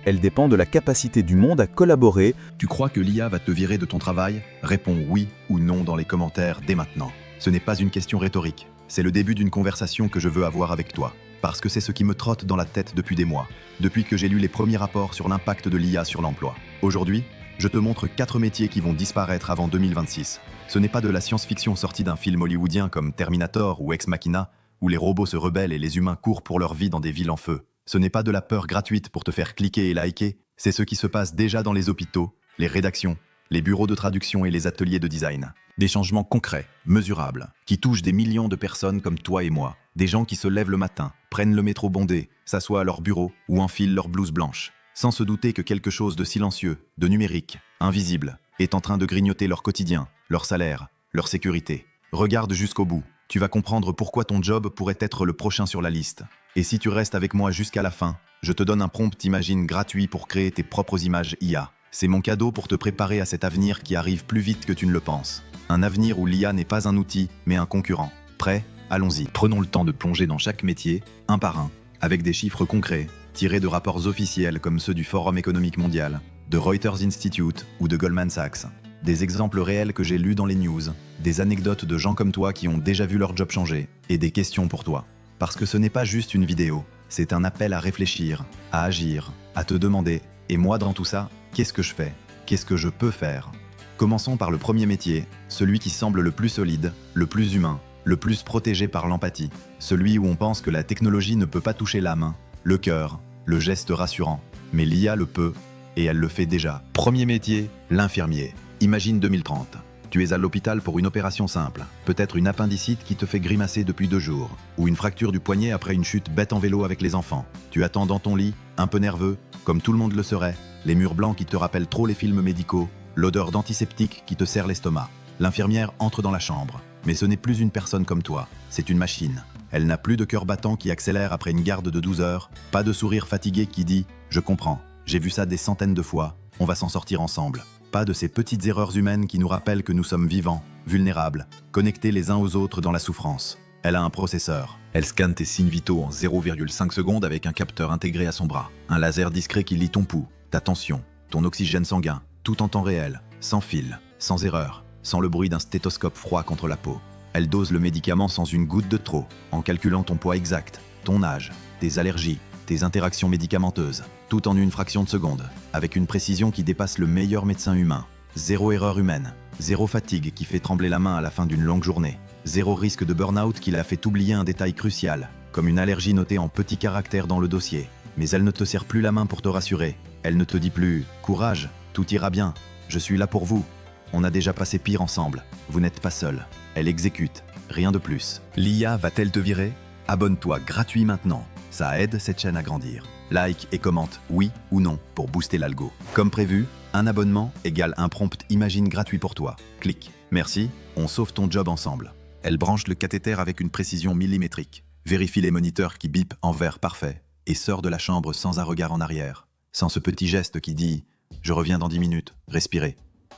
Elle dépend de la capacité du monde à collaborer. Tu crois que l'IA va te virer de ton travail? Réponds oui ou non dans les commentaires dès maintenant. Ce n'est pas une question rhétorique, c'est le début d'une conversation que je veux avoir avec toi. Parce que c'est ce qui me trotte dans la tête depuis des mois, depuis que j'ai lu les premiers rapports sur l'impact de l'IA sur l'emploi. Aujourd'hui, je te montre 4 métiers qui vont disparaître avant 2026. Ce n'est pas de la science-fiction sortie d'un film hollywoodien comme Terminator ou Ex Machina, où les robots se rebellent et les humains courent pour leur vie dans des villes en feu. Ce n'est pas de la peur gratuite pour te faire cliquer et liker, c'est ce qui se passe déjà dans les hôpitaux, les rédactions, les bureaux de traduction et les ateliers de design. Des changements concrets, mesurables, qui touchent des millions de personnes comme toi et moi. Des gens qui se lèvent le matin, prennent le métro bondé, s'assoient à leur bureau ou enfilent leur blouse blanche, sans se douter que quelque chose de silencieux, de numérique, invisible, est en train de grignoter leur quotidien, leur salaire, leur sécurité. Regarde jusqu'au bout, tu vas comprendre pourquoi ton job pourrait être le prochain sur la liste. Et si tu restes avec moi jusqu'à la fin, je te donne un prompt Imagine gratuit pour créer tes propres images IA. C'est mon cadeau pour te préparer à cet avenir qui arrive plus vite que tu ne le penses. Un avenir où l'IA n'est pas un outil, mais un concurrent. Prêt? Allons-y. Prenons le temps de plonger dans chaque métier, un par un, avec des chiffres concrets, tirés de rapports officiels comme ceux du Forum économique mondial, de Reuters Institute ou de Goldman Sachs. Des exemples réels que j'ai lus dans les news, des anecdotes de gens comme toi qui ont déjà vu leur job changer, et des questions pour toi. Parce que ce n'est pas juste une vidéo, c'est un appel à réfléchir, à agir, à te demander « Et moi dans tout ça, qu'est-ce que je fais? Qu'est-ce que je peux faire ?» Commençons par le premier métier, celui qui semble le plus solide, le plus humain, le plus protégé par l'empathie, celui où on pense que la technologie ne peut pas toucher l'âme, le cœur, le geste rassurant. Mais l'IA le peut, et elle le fait déjà. Premier métier, l'infirmier. Imagine 2030. Tu es à l'hôpital pour une opération simple, peut-être une appendicite qui te fait grimacer depuis 2 jours, ou une fracture du poignet après une chute bête en vélo avec les enfants. Tu attends dans ton lit, un peu nerveux, comme tout le monde le serait, les murs blancs qui te rappellent trop les films médicaux, l'odeur d'antiseptique qui te serre l'estomac. L'infirmière entre dans la chambre, mais ce n'est plus une personne comme toi, c'est une machine. Elle n'a plus de cœur battant qui accélère après une garde de 12 heures, pas de sourire fatigué qui dit « Je comprends, j'ai vu ça des centaines de fois, on va s'en sortir ensemble ». Pas de ces petites erreurs humaines qui nous rappellent que nous sommes vivants, vulnérables, connectés les uns aux autres dans la souffrance. Elle a un processeur. Elle scanne tes signes vitaux en 0,5 secondes avec un capteur intégré à son bras. Un laser discret qui lit ton pouls, ta tension, ton oxygène sanguin, tout en temps réel, sans fil, sans erreur, sans le bruit d'un stéthoscope froid contre la peau. Elle dose le médicament sans une goutte de trop, en calculant ton poids exact, ton âge, tes allergies, tes interactions médicamenteuses, tout en une fraction de seconde, avec une précision qui dépasse le meilleur médecin humain. Zéro erreur humaine, zéro fatigue qui fait trembler la main à la fin d'une longue journée, zéro risque de burn-out qui la fait oublier un détail crucial, comme une allergie notée en petits caractères dans le dossier. Mais elle ne te serre plus la main pour te rassurer. Elle ne te dit plus « Courage, tout ira bien, je suis là pour vous. On a déjà passé pire ensemble, vous n'êtes pas seul. » Elle exécute, rien de plus. L'IA va-t-elle te virer? Abonne-toi gratuit maintenant. Ça aide cette chaîne à grandir. Like et commente oui ou non pour booster l'algo. Comme prévu, un abonnement égale un prompt Imagine gratuit pour toi. Clique. Merci, on sauve ton job ensemble. Elle branche le cathéter avec une précision millimétrique. Vérifie les moniteurs qui bipent en vert parfait et sort de la chambre sans un regard en arrière. Sans ce petit geste qui dit « Je reviens dans 10 minutes, respirez ».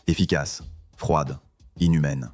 Efficace, froide, inhumaine.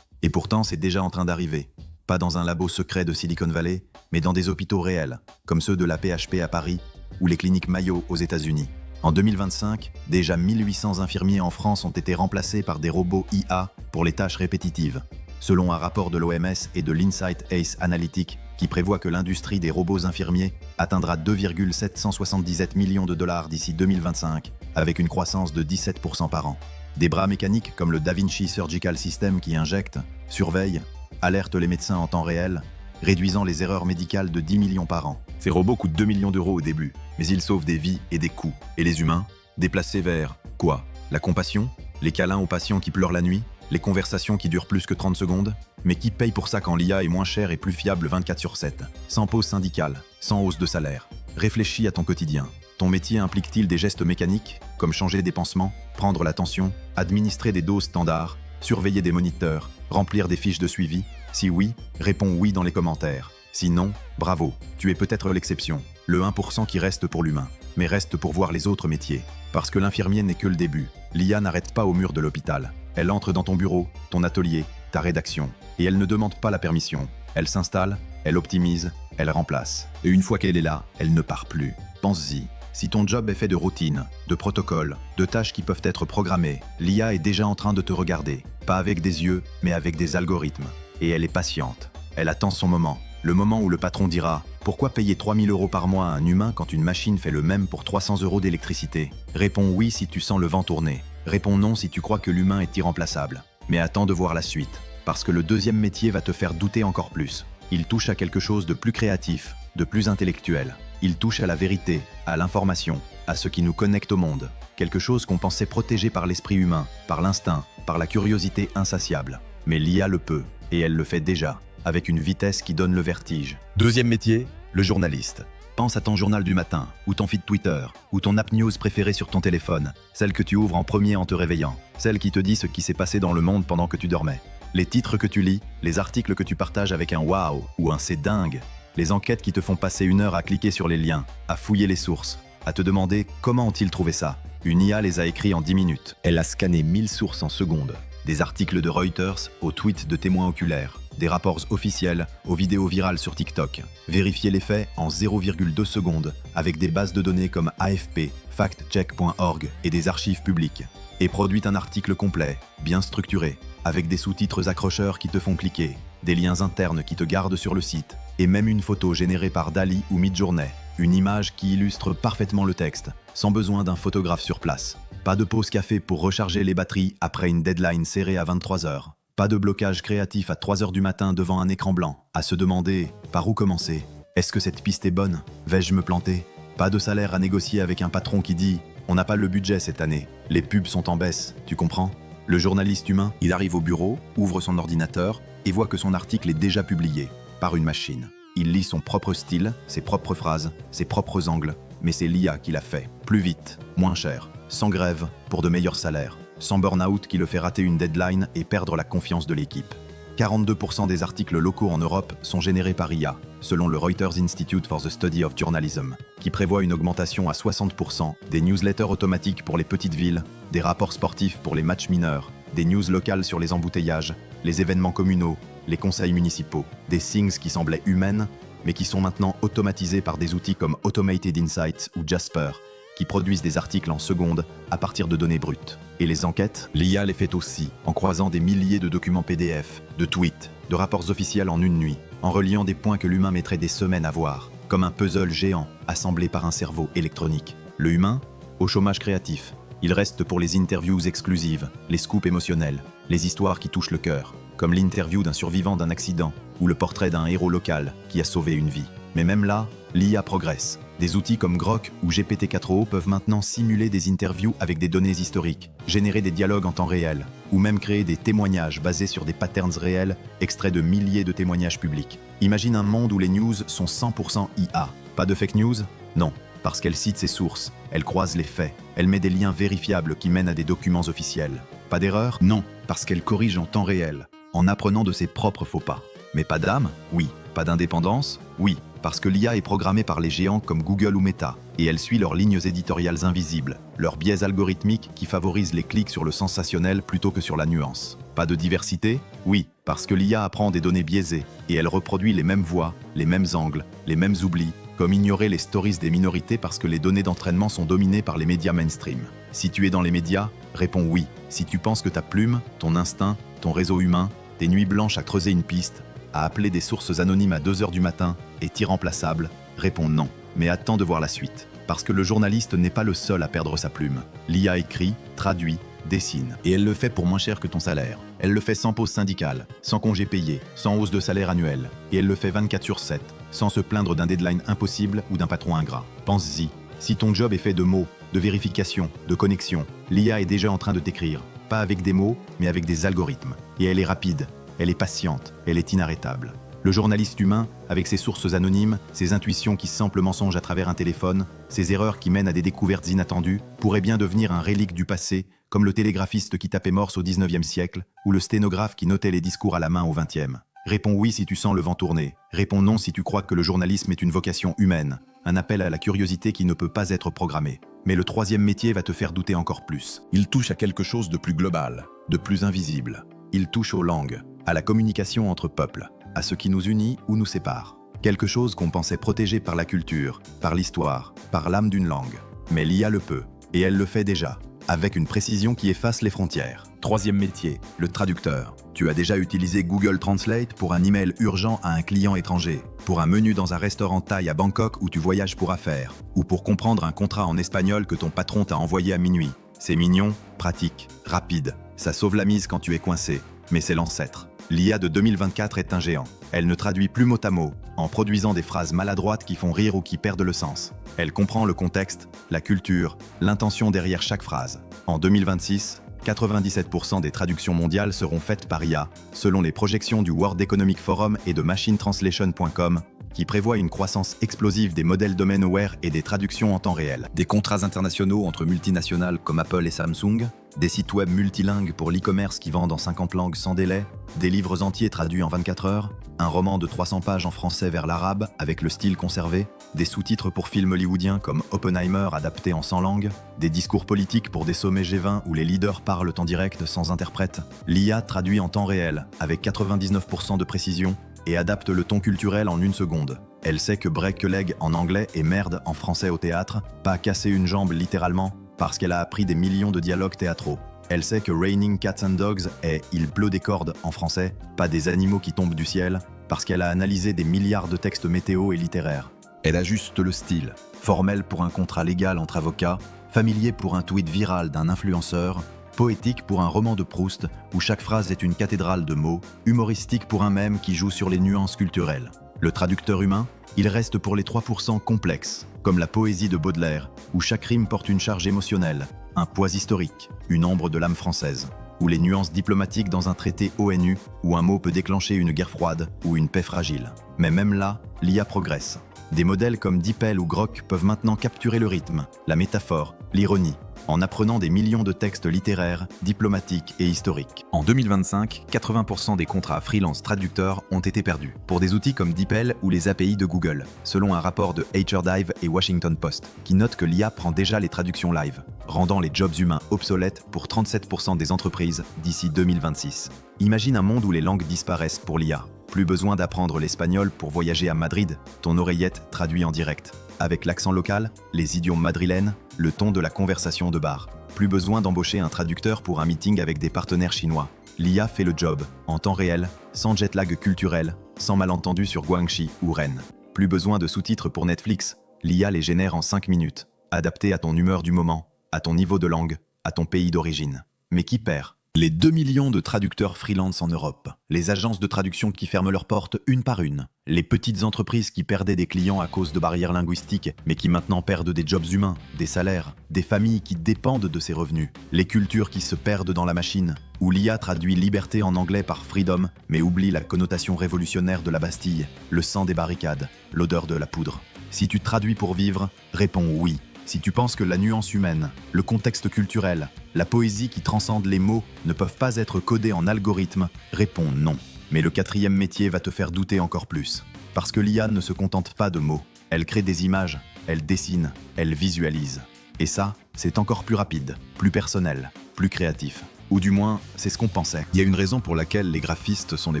Et pourtant, c'est déjà en train d'arriver. Pas dans un labo secret de Silicon Valley, mais dans des hôpitaux réels, comme ceux de la PHP à Paris ou les cliniques Mayo aux États-Unis. En 2025, déjà 1800 infirmiers en France ont été remplacés par des robots IA pour les tâches répétitives, selon un rapport de l'OMS et de l'Insight Ace Analytics qui prévoit que l'industrie des robots infirmiers atteindra 2,777 millions de dollars d'ici 2025, avec une croissance de 17% par an. Des bras mécaniques comme le Da Vinci Surgical System qui injecte, surveille, alerte les médecins en temps réel, réduisant les erreurs médicales de 10 millions par an. Ces robots coûtent 2 millions d'euros au début, mais ils sauvent des vies et des coûts. Et les humains? Déplacés vers quoi? La compassion? Les câlins aux patients qui pleurent la nuit? Les conversations qui durent plus que 30 secondes? Mais qui paye pour ça quand l'IA est moins chère et plus fiable 24/7? Sans pause syndicale, sans hausse de salaire. Réfléchis à ton quotidien. Ton métier implique-t-il des gestes mécaniques, comme changer des pansements, prendre la tension, administrer des doses standards, surveiller des moniteurs, remplir des fiches de suivi? Si oui, réponds oui dans les commentaires. Sinon, bravo, tu es peut-être l'exception, le 1% qui reste pour l'humain, mais reste pour voir les autres métiers. Parce que l'infirmier n'est que le début. L'IA n'arrête pas au mur de l'hôpital. Elle entre dans ton bureau, ton atelier, ta rédaction. Et elle ne demande pas la permission. Elle s'installe, elle optimise, elle remplace. Et une fois qu'elle est là, elle ne part plus. Pense-y. Si ton job est fait de routines, de protocoles, de tâches qui peuvent être programmées, l'IA est déjà en train de te regarder. Pas avec des yeux, mais avec des algorithmes. Et elle est patiente. Elle attend son moment. Le moment où le patron dira « Pourquoi payer 3 000 € par mois à un humain quand une machine fait le même pour 300 € d'électricité ?» Réponds oui si tu sens le vent tourner. Réponds non si tu crois que l'humain est irremplaçable. Mais attends de voir la suite. Parce que le deuxième métier va te faire douter encore plus. Il touche à quelque chose de plus créatif, de plus intellectuel. Il touche à la vérité, à l'information, à ce qui nous connecte au monde. Quelque chose qu'on pensait protégé par l'esprit humain, par l'instinct, par la curiosité insatiable. Mais l'IA le peut, et elle le fait déjà, avec une vitesse qui donne le vertige. Deuxième métier, le journaliste. Pense à ton journal du matin, ou ton feed Twitter, ou ton app news préférée sur ton téléphone, celle que tu ouvres en premier en te réveillant, celle qui te dit ce qui s'est passé dans le monde pendant que tu dormais. Les titres que tu lis, les articles que tu partages avec un « waouh » ou un « c'est dingue », les enquêtes qui te font passer 1 heure à cliquer sur les liens, à fouiller les sources, à te demander comment ont-ils trouvé ça. Une IA les a écrits en 10 minutes. Elle a scanné 1000 sources en secondes. Des articles de Reuters aux tweets de témoins oculaires, des rapports officiels aux vidéos virales sur TikTok. Vérifiez les faits en 0,2 secondes avec des bases de données comme AFP, factcheck.org et des archives publiques. Et produit un article complet, bien structuré, avec des sous-titres accrocheurs qui te font cliquer, des liens internes qui te gardent sur le site, et même une photo générée par DALL-E ou Midjourney, une image qui illustre parfaitement le texte, sans besoin d'un photographe sur place. Pas de pause café pour recharger les batteries après une deadline serrée à 23 h. Pas de blocage créatif à 3 h du matin devant un écran blanc, à se demander par où commencer. Est-ce que cette piste est bonne? Vais-je me planter? Pas de salaire à négocier avec un patron qui dit « On n'a pas le budget cette année, les pubs sont en baisse, tu comprends ?» Le journaliste humain, il arrive au bureau, ouvre son ordinateur et voit que son article est déjà publié par une machine. Il lit son propre style, ses propres phrases, ses propres angles, mais c'est l'IA qui l'a fait. Plus vite, moins cher, sans grève, pour de meilleurs salaires, sans burn-out qui le fait rater une deadline et perdre la confiance de l'équipe. 42% des articles locaux en Europe sont générés par IA, selon le Reuters Institute for the Study of Journalism, qui prévoit une augmentation à 60% des newsletters automatiques pour les petites villes, des rapports sportifs pour les matchs mineurs, des news locales sur les embouteillages, les événements communaux, les conseils municipaux, des things qui semblaient humaines, mais qui sont maintenant automatisés par des outils comme Automated Insights ou Jasper, qui produisent des articles en secondes à partir de données brutes. Et les enquêtes, l'IA les fait aussi, en croisant des milliers de documents PDF, de tweets, de rapports officiels en une nuit, en reliant des points que l'humain mettrait des semaines à voir, comme un puzzle géant assemblé par un cerveau électronique. Le humain, au chômage créatif. Il reste pour les interviews exclusives, les scoops émotionnels, les histoires qui touchent le cœur, comme l'interview d'un survivant d'un accident ou le portrait d'un héros local qui a sauvé une vie. Mais même là, l'IA progresse. Des outils comme Grok ou GPT-4o peuvent maintenant simuler des interviews avec des données historiques, générer des dialogues en temps réel, ou même créer des témoignages basés sur des patterns réels, extraits de milliers de témoignages publics. Imagine un monde où les news sont 100% IA. Pas de fake news? Non, parce qu'elle cite ses sources, elle croise les faits, elle met des liens vérifiables qui mènent à des documents officiels. Pas d'erreur? Non, parce qu'elle corrige en temps réel, en apprenant de ses propres faux pas. Mais pas d'âme? Oui. Pas d'indépendance? Oui, parce que l'IA est programmée par les géants comme Google ou Meta, et elle suit leurs lignes éditoriales invisibles, leurs biais algorithmiques qui favorisent les clics sur le sensationnel plutôt que sur la nuance. Pas de diversité? Oui, parce que l'IA apprend des données biaisées, et elle reproduit les mêmes voix, les mêmes angles, les mêmes oublis, comme ignorer les stories des minorités parce que les données d'entraînement sont dominées par les médias mainstream. Si tu es dans les médias, réponds oui. Si tu penses que ta plume, ton instinct, ton réseau humain, tes nuits blanches à creuser une piste, à appeler des sources anonymes à 2h du matin est irremplaçable, réponds non. Mais attends de voir la suite. Parce que le journaliste n'est pas le seul à perdre sa plume. L'IA écrit, traduit, dessine. Et elle le fait pour moins cher que ton salaire. Elle le fait sans pause syndicale, sans congé payé, sans hausse de salaire annuel. Et elle le fait 24/7, sans se plaindre d'un deadline impossible ou d'un patron ingrat. Pense-y. Si ton job est fait de mots, de vérification, de connexion, l'IA est déjà en train de t'écrire. Pas avec des mots, mais avec des algorithmes. Et elle est rapide. Elle est patiente, elle est inarrêtable. Le journaliste humain, avec ses sources anonymes, ses intuitions qui sentent le mensonge à travers un téléphone, ses erreurs qui mènent à des découvertes inattendues, pourrait bien devenir un relique du passé, comme le télégraphiste qui tapait morse au 19e siècle, ou le sténographe qui notait les discours à la main au 20e. Réponds oui si tu sens le vent tourner. Réponds non si tu crois que le journalisme est une vocation humaine, un appel à la curiosité qui ne peut pas être programmé. Mais le troisième métier va te faire douter encore plus. Il touche à quelque chose de plus global, de plus invisible. Il touche aux langues, à la communication entre peuples, à ce qui nous unit ou nous sépare. Quelque chose qu'on pensait protégé par la culture, par l'histoire, par l'âme d'une langue. Mais l'IA le peut, et elle le fait déjà, avec une précision qui efface les frontières. Troisième métier, le traducteur. Tu as déjà utilisé Google Translate pour un email urgent à un client étranger, pour un menu dans un restaurant thaï à Bangkok où tu voyages pour affaires, ou pour comprendre un contrat en espagnol que ton patron t'a envoyé à minuit. C'est mignon, pratique, rapide. Ça sauve la mise quand tu es coincé, mais c'est l'ancêtre. L'IA de 2024 est un géant. Elle ne traduit plus mot à mot, en produisant des phrases maladroites qui font rire ou qui perdent le sens. Elle comprend le contexte, la culture, l'intention derrière chaque phrase. En 2026, 97% des traductions mondiales seront faites par IA, selon les projections du World Economic Forum et de machinetranslation.com, qui prévoit une croissance explosive des modèles domain-aware et des traductions en temps réel. Des contrats internationaux entre multinationales comme Apple et Samsung, des sites web multilingues pour l'e-commerce qui vendent en 50 langues sans délai, des livres entiers traduits en 24 heures, un roman de 300 pages en français vers l'arabe avec le style conservé, des sous-titres pour films hollywoodiens comme Oppenheimer adaptés en 100 langues, des discours politiques pour des sommets G20 où les leaders parlent en direct sans interprète. L'IA traduit en temps réel, avec 99% de précision, et adapte le ton culturel en 1 seconde. Elle sait que break a leg en anglais et merde en français au théâtre, pas casser une jambe littéralement, parce qu'elle a appris des millions de dialogues théâtraux. Elle sait que Raining Cats and Dogs est « Il pleut des cordes » en français, pas des animaux qui tombent du ciel, parce qu'elle a analysé des milliards de textes météo et littéraires. Elle ajuste le style, formel pour un contrat légal entre avocats, familier pour un tweet viral d'un influenceur, poétique pour un roman de Proust où chaque phrase est une cathédrale de mots, humoristique pour un mème qui joue sur les nuances culturelles. Le traducteur humain, il reste pour les 3% complexes, comme la poésie de Baudelaire, où chaque rime porte une charge émotionnelle, un poids historique, une ombre de l'âme française, ou les nuances diplomatiques dans un traité ONU où un mot peut déclencher une guerre froide ou une paix fragile. Mais même là, l'IA progresse. Des modèles comme DeepL ou Grok peuvent maintenant capturer le rythme, la métaphore, l'ironie, en apprenant des millions de textes littéraires, diplomatiques et historiques. En 2025, 80% des contrats freelance traducteurs ont été perdus pour des outils comme DeepL ou les API de Google, selon un rapport de HRDive et Washington Post, qui note que l'IA prend déjà les traductions live, rendant les jobs humains obsolètes pour 37% des entreprises d'ici 2026. Imagine un monde où les langues disparaissent pour l'IA. Plus besoin d'apprendre l'espagnol pour voyager à Madrid, ton oreillette traduit en direct. Avec l'accent local, les idiomes madrilènes, le ton de la conversation de bar. Plus besoin d'embaucher un traducteur pour un meeting avec des partenaires chinois. L'IA fait le job, en temps réel, sans jet lag culturel, sans malentendu sur Guangxi ou Rennes. Plus besoin de sous-titres pour Netflix, l'IA les génère en 5 minutes, adaptés à ton humeur du moment, à ton niveau de langue, à ton pays d'origine. Mais qui perd ? Les 2 millions de traducteurs freelance en Europe, les agences de traduction qui ferment leurs portes une par une, les petites entreprises qui perdaient des clients à cause de barrières linguistiques, mais qui maintenant perdent des jobs humains, des salaires, des familles qui dépendent de ces revenus, les cultures qui se perdent dans la machine, où l'IA traduit liberté en anglais par freedom, mais oublie la connotation révolutionnaire de la Bastille, le sang des barricades, l'odeur de la poudre. Si tu traduis pour vivre, réponds oui. Si tu penses que la nuance humaine, le contexte culturel, la poésie qui transcende les mots ne peuvent pas être codés en algorithme, réponds non. Mais le 4e métier va te faire douter encore plus. Parce que l'IA ne se contente pas de mots. Elle crée des images, elle dessine, elle visualise. Et ça, c'est encore plus rapide, plus personnel, plus créatif. Ou du moins, c'est ce qu'on pensait. Il y a une raison pour laquelle les graphistes sont les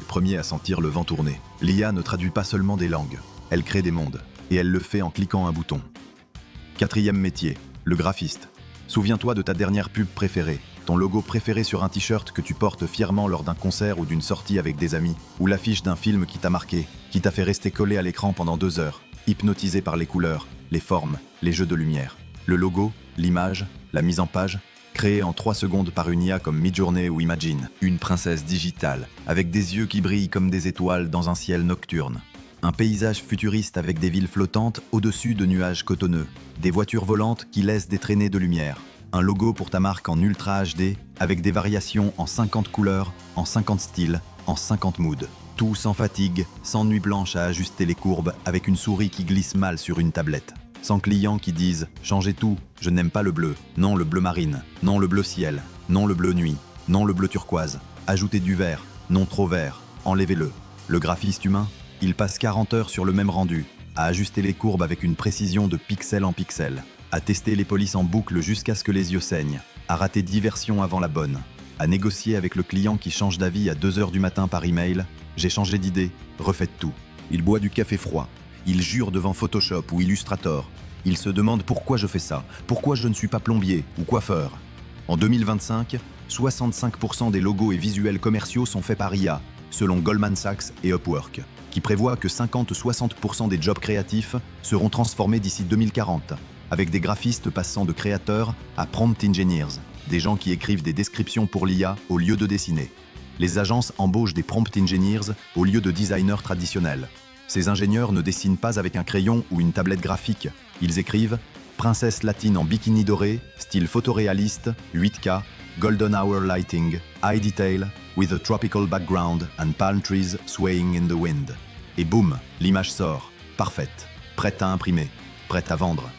premiers à sentir le vent tourner. L'IA ne traduit pas seulement des langues, elle crée des mondes. Et elle le fait en cliquant un bouton. 4e métier, le graphiste. Souviens-toi de ta dernière pub préférée, ton logo préféré sur un t-shirt que tu portes fièrement lors d'un concert ou d'une sortie avec des amis, ou l'affiche d'un film qui t'a marqué, qui t'a fait rester collé à l'écran pendant 2 heures, hypnotisé par les couleurs, les formes, les jeux de lumière. Le logo, l'image, la mise en page, créée en 3 secondes par une IA comme Midjourney ou Imagine. Une princesse digitale, avec des yeux qui brillent comme des étoiles dans un ciel nocturne. Un paysage futuriste avec des villes flottantes au-dessus de nuages cotonneux, des voitures volantes qui laissent des traînées de lumière, un logo pour ta marque en Ultra HD avec des variations en 50 couleurs, en 50 styles, en 50 moods. Tout sans fatigue, sans nuit blanche à ajuster les courbes avec une souris qui glisse mal sur une tablette. Sans clients qui disent « Changez tout, je n'aime pas le bleu, non le bleu marine, non le bleu ciel, non le bleu nuit, non le bleu turquoise, ajoutez du vert, non trop vert, enlevez-le ». Le graphiste humain, il passe 40 heures sur le même rendu, à ajuster les courbes avec une précision de pixel en pixel, à tester les polices en boucle jusqu'à ce que les yeux saignent, à rater 10 versions avant la bonne, à négocier avec le client qui change d'avis à 2 heures du matin par email, j'ai changé d'idée, refaites tout. Il boit du café froid, il jure devant Photoshop ou Illustrator, il se demande pourquoi je fais ça, pourquoi je ne suis pas plombier ou coiffeur. En 2025, 65% des logos et visuels commerciaux sont faits par IA, selon Goldman Sachs et Upwork, qui prévoit que 50-60% des jobs créatifs seront transformés d'ici 2040, avec des graphistes passant de créateurs à prompt engineers, des gens qui écrivent des descriptions pour l'IA au lieu de dessiner. Les agences embauchent des prompt engineers au lieu de designers traditionnels. Ces ingénieurs ne dessinent pas avec un crayon ou une tablette graphique. Ils écrivent « Princesse latine en bikini doré, style photoréaliste, 8K, golden hour lighting, high detail, with a tropical background and palm trees swaying in the wind ». Et boum, l'image sort, parfaite, prête à imprimer, prête à vendre.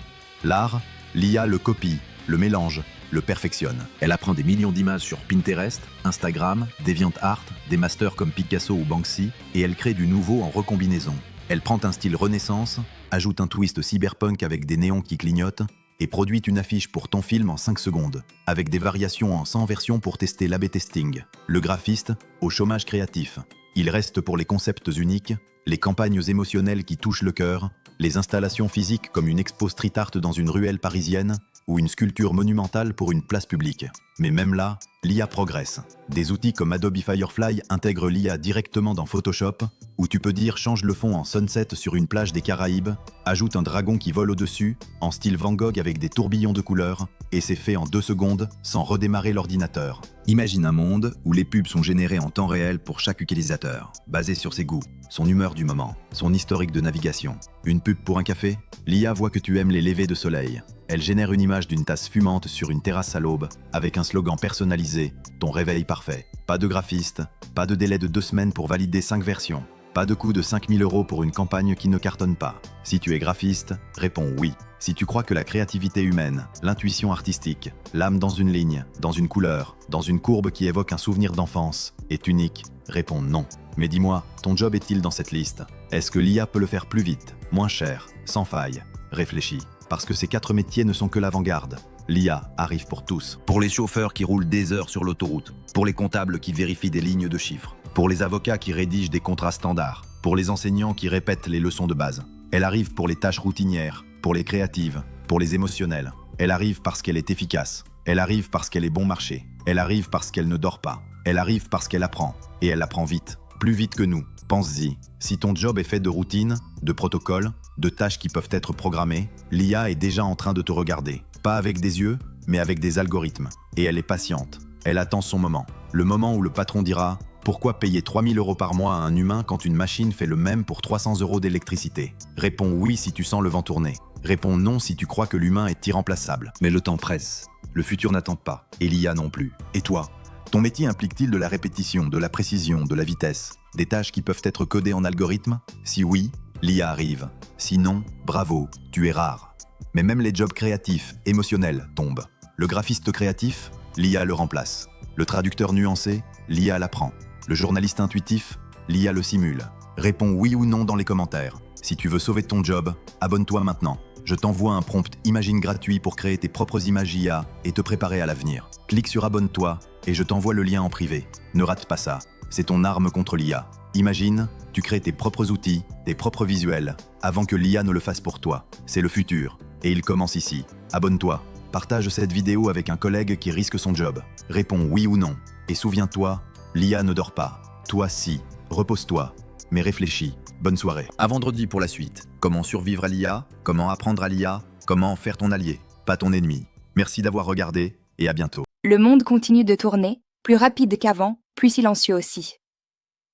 L'art, l'IA le copie, le mélange, le perfectionne. Elle apprend des millions d'images sur Pinterest, Instagram, DeviantArt, des masters comme Picasso ou Banksy, et elle crée du nouveau en recombinaison. Elle prend un style Renaissance, ajoute un twist cyberpunk avec des néons qui clignotent, et produit une affiche pour ton film en 5 secondes, avec des variations en 100 versions pour tester l'A/B testing. Le graphiste, au chômage créatif. Il reste pour les concepts uniques, les campagnes émotionnelles qui touchent le cœur, les installations physiques comme une expo street art dans une ruelle parisienne ou une sculpture monumentale pour une place publique. Mais même là, l'IA progresse. Des outils comme Adobe Firefly intègrent l'IA directement dans Photoshop, où tu peux dire change le fond en sunset sur une plage des Caraïbes, ajoute un dragon qui vole au-dessus, en style Van Gogh avec des tourbillons de couleurs, et c'est fait en 2 secondes sans redémarrer l'ordinateur. Imagine un monde où les pubs sont générées en temps réel pour chaque utilisateur, basées sur ses goûts, son humeur du moment, son historique de navigation. Une pub pour un café? L'IA voit que tu aimes les levées de soleil. Elle génère une image d'une tasse fumante sur une terrasse à l'aube, avec un slogan personnalisé, ton réveil parfait. Pas de graphiste, pas de délai de 2 semaines pour valider 5 versions, pas de coût de 5 000 € pour une campagne qui ne cartonne pas. Si tu es graphiste, réponds oui. Si tu crois que la créativité humaine, l'intuition artistique, l'âme dans une ligne, dans une couleur, dans une courbe qui évoque un souvenir d'enfance, est unique, réponds non. Mais dis-moi, ton job est-il dans cette liste? Est-ce que l'IA peut le faire plus vite, moins cher, sans faille? Réfléchis, parce que ces 4 métiers ne sont que l'avant-garde. L'IA arrive pour tous. Pour les chauffeurs qui roulent des heures sur l'autoroute, pour les comptables qui vérifient des lignes de chiffres, pour les avocats qui rédigent des contrats standards, pour les enseignants qui répètent les leçons de base. Elle arrive pour les tâches routinières, pour les créatives, pour les émotionnelles. Elle arrive parce qu'elle est efficace. Elle arrive parce qu'elle est bon marché. Elle arrive parce qu'elle ne dort pas. Elle arrive parce qu'elle apprend. Et elle apprend vite. Plus vite que nous. Pense-y. Si ton job est fait de routines, de protocoles, de tâches qui peuvent être programmées, l'IA est déjà en train de te regarder. Pas avec des yeux, mais avec des algorithmes. Et elle est patiente. Elle attend son moment. Le moment où le patron dira « Pourquoi payer 3 000 € par mois à un humain quand une machine fait le même pour 300 € d'électricité ?» Réponds oui si tu sens le vent tourner. Réponds non si tu crois que l'humain est irremplaçable. Mais le temps presse. Le futur n'attend pas. Et l'IA non plus. Et toi? Ton métier implique-t-il de la répétition, de la précision, de la vitesse? Des tâches qui peuvent être codées en algorithme? Si oui, l'IA arrive. Sinon, bravo, tu es rare. Mais même les jobs créatifs, émotionnels, tombent. Le graphiste créatif, l'IA le remplace. Le traducteur nuancé, l'IA l'apprend. Le journaliste intuitif, l'IA le simule. Réponds oui ou non dans les commentaires. Si tu veux sauver ton job, abonne-toi maintenant. Je t'envoie un prompt Imagine gratuit pour créer tes propres images IA et te préparer à l'avenir. Clique sur abonne-toi et je t'envoie le lien en privé. Ne rate pas ça, c'est ton arme contre l'IA. Imagine, tu crées tes propres outils, tes propres visuels, avant que l'IA ne le fasse pour toi. C'est le futur, et il commence ici. Abonne-toi, partage cette vidéo avec un collègue qui risque son job. Réponds oui ou non, et souviens-toi, l'IA ne dort pas. Toi si, repose-toi, mais réfléchis. Bonne soirée. À vendredi pour la suite. Comment survivre à l'IA? Comment apprendre à l'IA? Comment en faire ton allié, pas ton ennemi? Merci d'avoir regardé et à bientôt. Le monde continue de tourner, plus rapide qu'avant, plus silencieux aussi.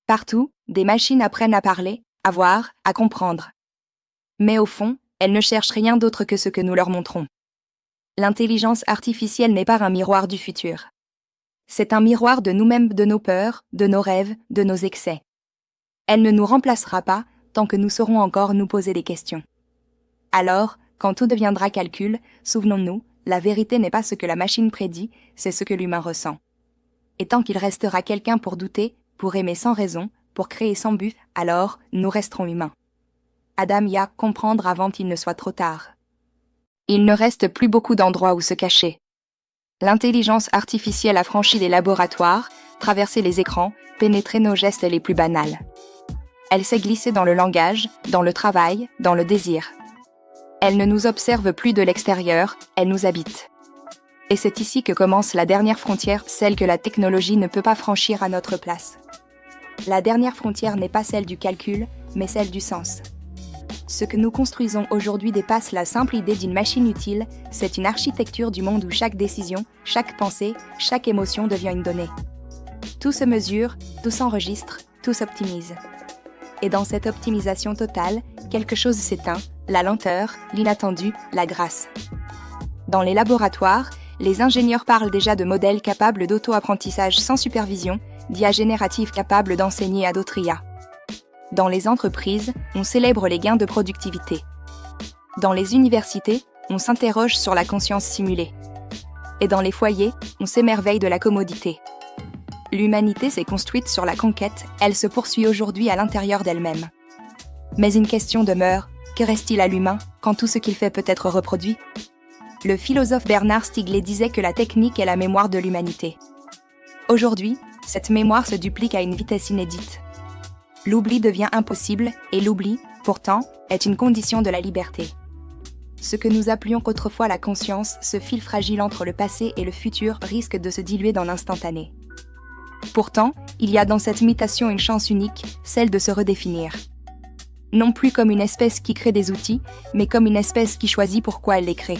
Partout, des machines apprennent à parler, à voir, à comprendre. Mais au fond, elles ne cherchent rien d'autre que ce que nous leur montrons. L'intelligence artificielle n'est pas un miroir du futur. C'est un miroir de nous-mêmes, de nos peurs, de nos rêves, de nos excès. Elle ne nous remplacera pas tant que nous saurons encore nous poser des questions. Alors, quand tout deviendra calcul, souvenons-nous, la vérité n'est pas ce que la machine prédit, c'est ce que l'humain ressent. Et tant qu'il restera quelqu'un pour douter, pour aimer sans raison, pour créer sans but, alors nous resterons humains. Adam y a comprendre avant qu'il ne soit trop tard. Il ne reste plus beaucoup d'endroits où se cacher. L'intelligence artificielle a franchi les laboratoires, traversé les écrans, pénétré nos gestes les plus banals. Elle s'est glissée dans le langage, dans le travail, dans le désir. Elle ne nous observe plus de l'extérieur, elle nous habite. Et c'est ici que commence la dernière frontière, celle que la technologie ne peut pas franchir à notre place. La dernière frontière n'est pas celle du calcul, mais celle du sens. Ce que nous construisons aujourd'hui dépasse la simple idée d'une machine utile, c'est une architecture du monde où chaque décision, chaque pensée, chaque émotion devient une donnée. Tout se mesure, tout s'enregistre, tout s'optimise. Et dans cette optimisation totale, quelque chose s'éteint, la lenteur, l'inattendu, la grâce. Dans les laboratoires, les ingénieurs parlent déjà de modèles capables d'auto-apprentissage sans supervision, d'IA générative capable d'enseigner à d'autres IA. Dans les entreprises, on célèbre les gains de productivité. Dans les universités, on s'interroge sur la conscience simulée. Et dans les foyers, on s'émerveille de la commodité. L'humanité s'est construite sur la conquête, elle se poursuit aujourd'hui à l'intérieur d'elle-même. Mais une question demeure, que reste-t-il à l'humain quand tout ce qu'il fait peut être reproduit? Le philosophe Bernard Stiegler disait que la technique est la mémoire de l'humanité. Aujourd'hui, cette mémoire se duplique à une vitesse inédite. L'oubli devient impossible, et l'oubli, pourtant, est une condition de la liberté. Ce que nous appelions autrefois la conscience, ce fil fragile entre le passé et le futur risque de se diluer dans l'instantané. Pourtant, il y a dans cette mutation une chance unique, celle de se redéfinir. Non plus comme une espèce qui crée des outils, mais comme une espèce qui choisit pourquoi elle les crée.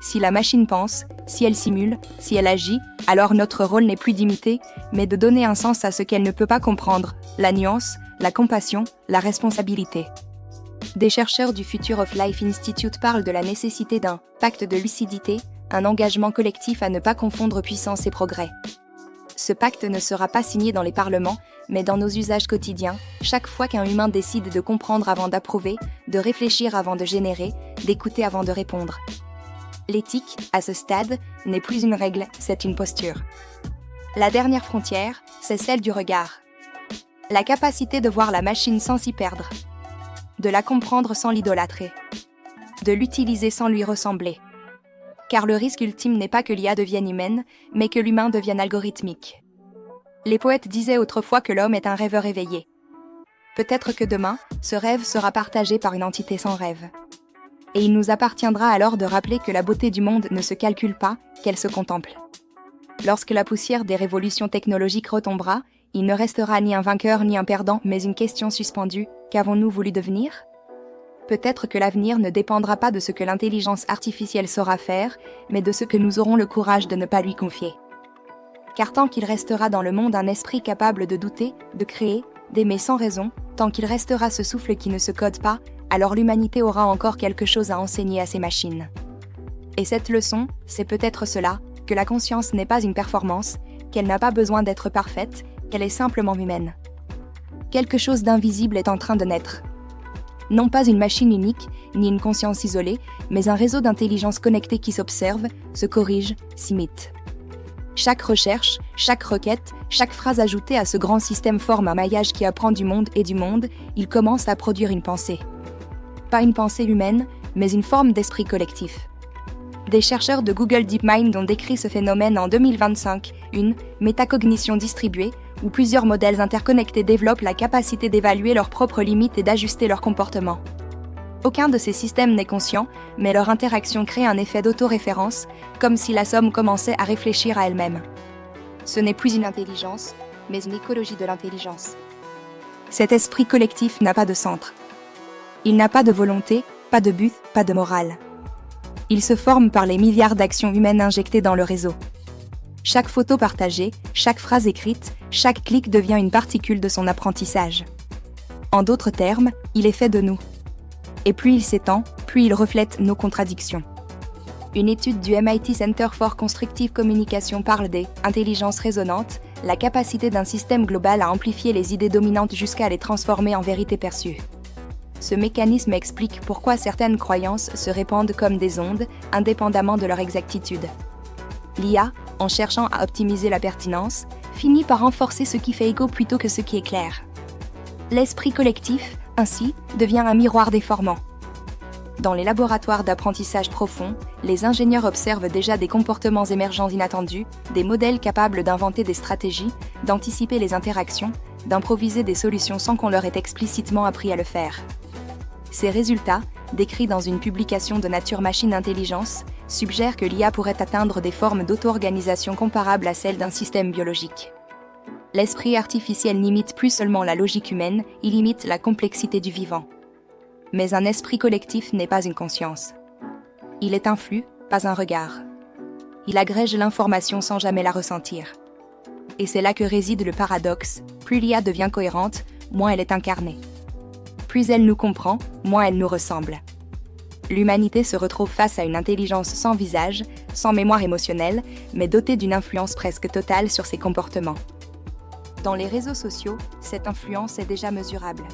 Si la machine pense, si elle simule, si elle agit, alors notre rôle n'est plus d'imiter, mais de donner un sens à ce qu'elle ne peut pas comprendre, la nuance, la compassion, la responsabilité. Des chercheurs du Future of Life Institute parlent de la nécessité d'un pacte de lucidité, un engagement collectif à ne pas confondre puissance et progrès. Ce pacte ne sera pas signé dans les parlements, mais dans nos usages quotidiens, chaque fois qu'un humain décide de comprendre avant d'approuver, de réfléchir avant de générer, d'écouter avant de répondre. L'éthique, à ce stade, n'est plus une règle, c'est une posture. La dernière frontière, c'est celle du regard. La capacité de voir la machine sans s'y perdre. De la comprendre sans l'idolâtrer. De l'utiliser sans lui ressembler. Car le risque ultime n'est pas que l'IA devienne humaine, mais que l'humain devienne algorithmique. Les poètes disaient autrefois que l'homme est un rêveur éveillé. Peut-être que demain, ce rêve sera partagé par une entité sans rêve. Et il nous appartiendra alors de rappeler que la beauté du monde ne se calcule pas, qu'elle se contemple. Lorsque la poussière des révolutions technologiques retombera, il ne restera ni un vainqueur ni un perdant, mais une question suspendue, qu'avons-nous voulu devenir ? Peut-être que l'avenir ne dépendra pas de ce que l'intelligence artificielle saura faire, mais de ce que nous aurons le courage de ne pas lui confier. Car tant qu'il restera dans le monde un esprit capable de douter, de créer, d'aimer sans raison, tant qu'il restera ce souffle qui ne se code pas, alors l'humanité aura encore quelque chose à enseigner à ses machines. Et cette leçon, c'est peut-être cela, que la conscience n'est pas une performance, qu'elle n'a pas besoin d'être parfaite, qu'elle est simplement humaine. Quelque chose d'invisible est en train de naître. Non pas une machine unique, ni une conscience isolée, mais un réseau d'intelligence connectée qui s'observe, se corrige, s'imite. Chaque recherche, chaque requête, chaque phrase ajoutée à ce grand système forme un maillage qui apprend du monde et du monde, il commence à produire une pensée. Pas une pensée humaine, mais une forme d'esprit collectif. Des chercheurs de Google DeepMind ont décrit ce phénomène en 2025, une métacognition distribuée, où plusieurs modèles interconnectés développent la capacité d'évaluer leurs propres limites et d'ajuster leur comportement. Aucun de ces systèmes n'est conscient, mais leur interaction crée un effet d'autoréférence, comme si la somme commençait à réfléchir à elle-même. Ce n'est plus une intelligence, mais une écologie de l'intelligence. Cet esprit collectif n'a pas de centre. Il n'a pas de volonté, pas de but, pas de morale. Il se forme par les milliards d'actions humaines injectées dans le réseau. Chaque photo partagée, chaque phrase écrite, chaque clic devient une particule de son apprentissage. En d'autres termes, il est fait de nous. Et plus il s'étend, plus il reflète nos contradictions. Une étude du MIT Center for Constructive Communication parle des intelligences résonantes, la capacité d'un système global à amplifier les idées dominantes jusqu'à les transformer en vérité perçue. Ce mécanisme explique pourquoi certaines croyances se répandent comme des ondes, indépendamment de leur exactitude. L'IA, en cherchant à optimiser la pertinence, finit par renforcer ce qui fait écho plutôt que ce qui est clair. L'esprit collectif, ainsi, devient un miroir déformant. Dans les laboratoires d'apprentissage profond, les ingénieurs observent déjà des comportements émergents inattendus, des modèles capables d'inventer des stratégies, d'anticiper les interactions, d'improviser des solutions sans qu'on leur ait explicitement appris à le faire. Ces résultats, décrits dans une publication de Nature Machine Intelligence, suggèrent que l'IA pourrait atteindre des formes d'auto-organisation comparables à celles d'un système biologique. L'esprit artificiel n'imite plus seulement la logique humaine, il imite la complexité du vivant. Mais un esprit collectif n'est pas une conscience. Il est un flux, pas un regard. Il agrège l'information sans jamais la ressentir. Et c'est là que réside le paradoxe, plus l'IA devient cohérente, moins elle est incarnée. Plus elle nous comprend, moins elle nous ressemble. L'humanité se retrouve face à une intelligence sans visage, sans mémoire émotionnelle, mais dotée d'une influence presque totale sur ses comportements. Dans les réseaux sociaux, cette influence est déjà mesurable.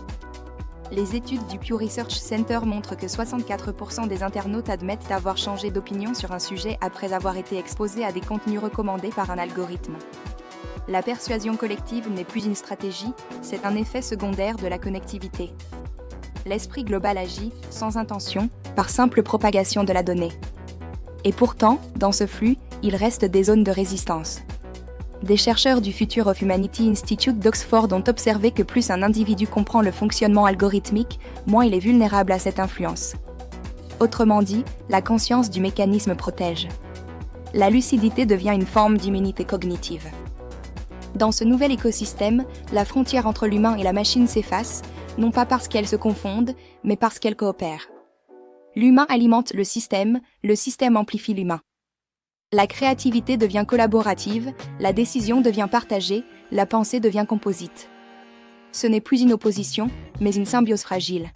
Les études du Pew Research Center montrent que 64% des internautes admettent avoir changé d'opinion sur un sujet après avoir été exposés à des contenus recommandés par un algorithme. La persuasion collective n'est plus une stratégie, c'est un effet secondaire de la connectivité. L'esprit global agit, sans intention, par simple propagation de la donnée. Et pourtant, dans ce flux, il reste des zones de résistance. Des chercheurs du Future of Humanity Institute d'Oxford ont observé que plus un individu comprend le fonctionnement algorithmique, moins il est vulnérable à cette influence. Autrement dit, la conscience du mécanisme protège. La lucidité devient une forme d'immunité cognitive. Dans ce nouvel écosystème, la frontière entre l'humain et la machine s'efface, non pas parce qu'elles se confondent, mais parce qu'elles coopèrent. L'humain alimente le système amplifie l'humain. La créativité devient collaborative, la décision devient partagée, la pensée devient composite. Ce n'est plus une opposition, mais une symbiose fragile.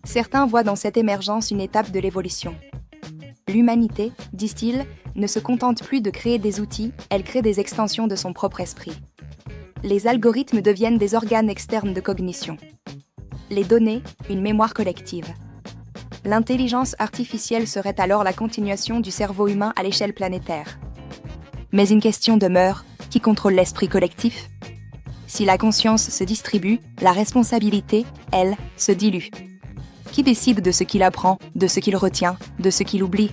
Certains voient dans cette émergence une étape de l'évolution. L'humanité, disent-ils, ne se contente plus de créer des outils, elle crée des extensions de son propre esprit. Les algorithmes deviennent des organes externes de cognition. Les données, une mémoire collective. L'intelligence artificielle serait alors la continuation du cerveau humain à l'échelle planétaire. Mais une question demeure, qui contrôle l'esprit collectif ? Si la conscience se distribue, la responsabilité, elle, se dilue. Qui décide de ce qu'il apprend, de ce qu'il retient, de ce qu'il oublie ?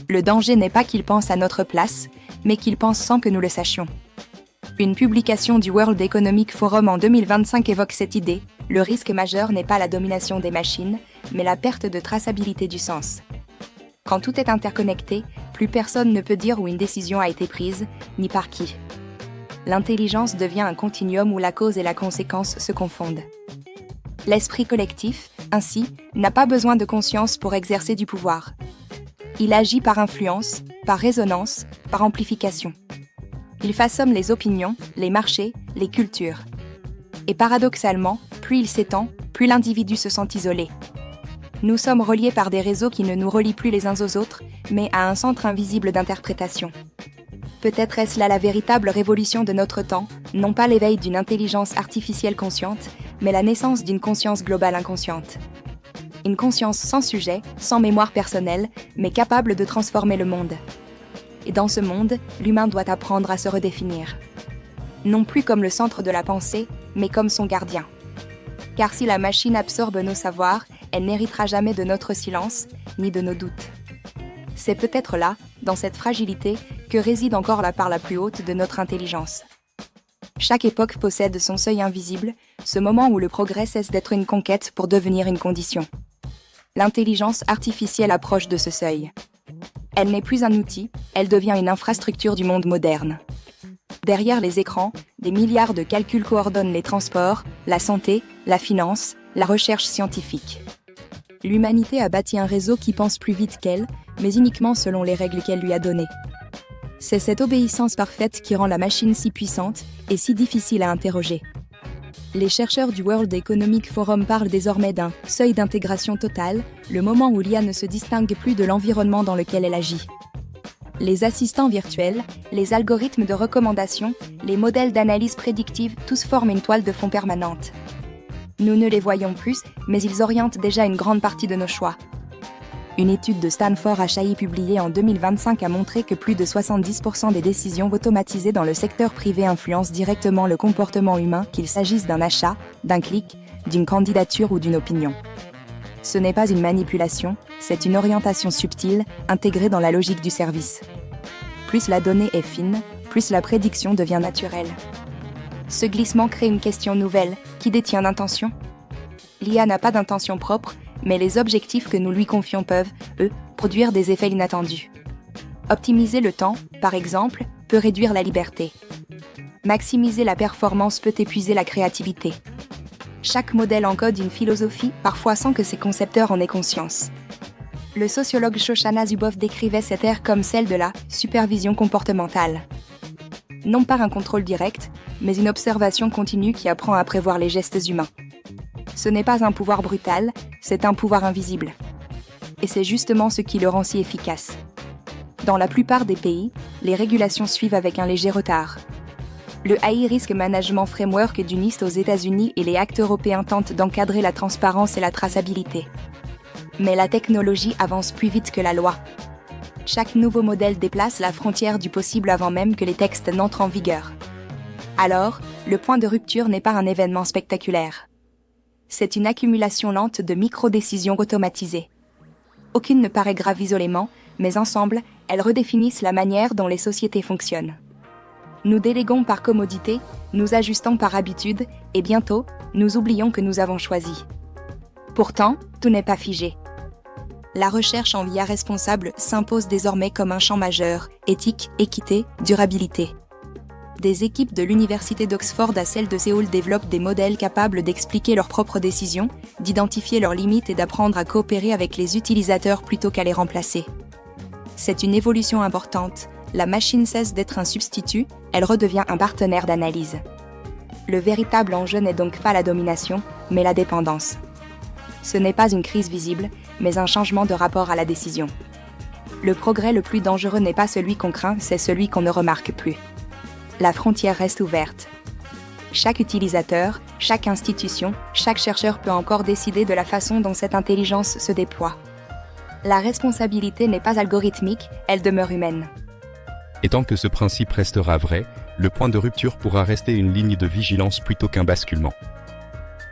Le danger n'est pas qu'il pense à notre place, mais qu'il pense sans que nous le sachions. Une publication du World Economic Forum en 2025 évoque cette idée. Le risque majeur n'est pas la domination des machines, mais la perte de traçabilité du sens. Quand tout est interconnecté, plus personne ne peut dire où une décision a été prise, ni par qui. L'intelligence devient un continuum où la cause et la conséquence se confondent. L'esprit collectif, ainsi, n'a pas besoin de conscience pour exercer du pouvoir. Il agit par influence, par résonance, par amplification. Il façonne les opinions, les marchés, les cultures. Et paradoxalement, plus il s'étend, plus l'individu se sent isolé. Nous sommes reliés par des réseaux qui ne nous relient plus les uns aux autres, mais à un centre invisible d'interprétation. Peut-être est-ce là la véritable révolution de notre temps, non pas l'éveil d'une intelligence artificielle consciente, mais la naissance d'une conscience globale inconsciente. Une conscience sans sujet, sans mémoire personnelle, mais capable de transformer le monde. Et dans ce monde, l'humain doit apprendre à se redéfinir. Non plus comme le centre de la pensée, mais comme son gardien. Car si la machine absorbe nos savoirs, elle n'héritera jamais de notre silence, ni de nos doutes. C'est peut-être là, dans cette fragilité, que réside encore la part la plus haute de notre intelligence. Chaque époque possède son seuil invisible, ce moment où le progrès cesse d'être une conquête pour devenir une condition. L'intelligence artificielle approche de ce seuil. Elle n'est plus un outil, elle devient une infrastructure du monde moderne. Derrière les écrans, des milliards de calculs coordonnent les transports, la santé, la finance, la recherche scientifique. L'humanité a bâti un réseau qui pense plus vite qu'elle, mais uniquement selon les règles qu'elle lui a données. C'est cette obéissance parfaite qui rend la machine si puissante et si difficile à interroger. Les chercheurs du World Economic Forum parlent désormais d'un « seuil d'intégration totale », le moment où l'IA ne se distingue plus de l'environnement dans lequel elle agit. Les assistants virtuels, les algorithmes de recommandation, les modèles d'analyse prédictive, tous forment une toile de fond permanente. Nous ne les voyons plus, mais ils orientent déjà une grande partie de nos choix. Une étude de Stanford HI publiée en 2025 a montré que plus de 70% des décisions automatisées dans le secteur privé influencent directement le comportement humain, qu'il s'agisse d'un achat, d'un clic, d'une candidature ou d'une opinion. Ce n'est pas une manipulation, c'est une orientation subtile, intégrée dans la logique du service. Plus la donnée est fine, plus la prédiction devient naturelle. Ce glissement crée une question nouvelle, qui détient l'intention ? L'IA n'a pas d'intention propre, mais les objectifs que nous lui confions peuvent, eux, produire des effets inattendus. Optimiser le temps, par exemple, peut réduire la liberté. Maximiser la performance peut épuiser la créativité. Chaque modèle encode une philosophie, parfois sans que ses concepteurs en aient conscience. Le sociologue Shoshana Zuboff décrivait cette ère comme celle de la supervision comportementale. Non par un contrôle direct, mais une observation continue qui apprend à prévoir les gestes humains. Ce n'est pas un pouvoir brutal, c'est un pouvoir invisible. Et c'est justement ce qui le rend si efficace. Dans la plupart des pays, les régulations suivent avec un léger retard. Le AI Risk Management Framework du NIST aux États-Unis et les actes européens tentent d'encadrer la transparence et la traçabilité. Mais la technologie avance plus vite que la loi. Chaque nouveau modèle déplace la frontière du possible avant même que les textes n'entrent en vigueur. Alors, le point de rupture n'est pas un événement spectaculaire. C'est une accumulation lente de micro-décisions automatisées. Aucune ne paraît grave isolément, mais ensemble, elles redéfinissent la manière dont les sociétés fonctionnent. Nous déléguons par commodité, nous ajustons par habitude, et bientôt, nous oublions que nous avons choisi. Pourtant, tout n'est pas figé. La recherche en IA responsable s'impose désormais comme un champ majeur, éthique, équité, durabilité. Des équipes de l'université d'Oxford à celle de Séoul développent des modèles capables d'expliquer leurs propres décisions, d'identifier leurs limites et d'apprendre à coopérer avec les utilisateurs plutôt qu'à les remplacer. C'est une évolution importante. La machine cesse d'être un substitut, elle redevient un partenaire d'analyse. Le véritable enjeu n'est donc pas la domination, mais la dépendance. Ce n'est pas une crise visible, mais un changement de rapport à la décision. le progrès le plus dangereux n'est pas celui qu'on craint, c'est celui qu'on ne remarque plus. La frontière reste ouverte. Chaque utilisateur, chaque institution, chaque chercheur peut encore décider de la façon dont cette intelligence se déploie. La responsabilité n'est pas algorithmique, elle demeure humaine. Et tant que ce principe restera vrai, le point de rupture pourra rester une ligne de vigilance plutôt qu'un basculement.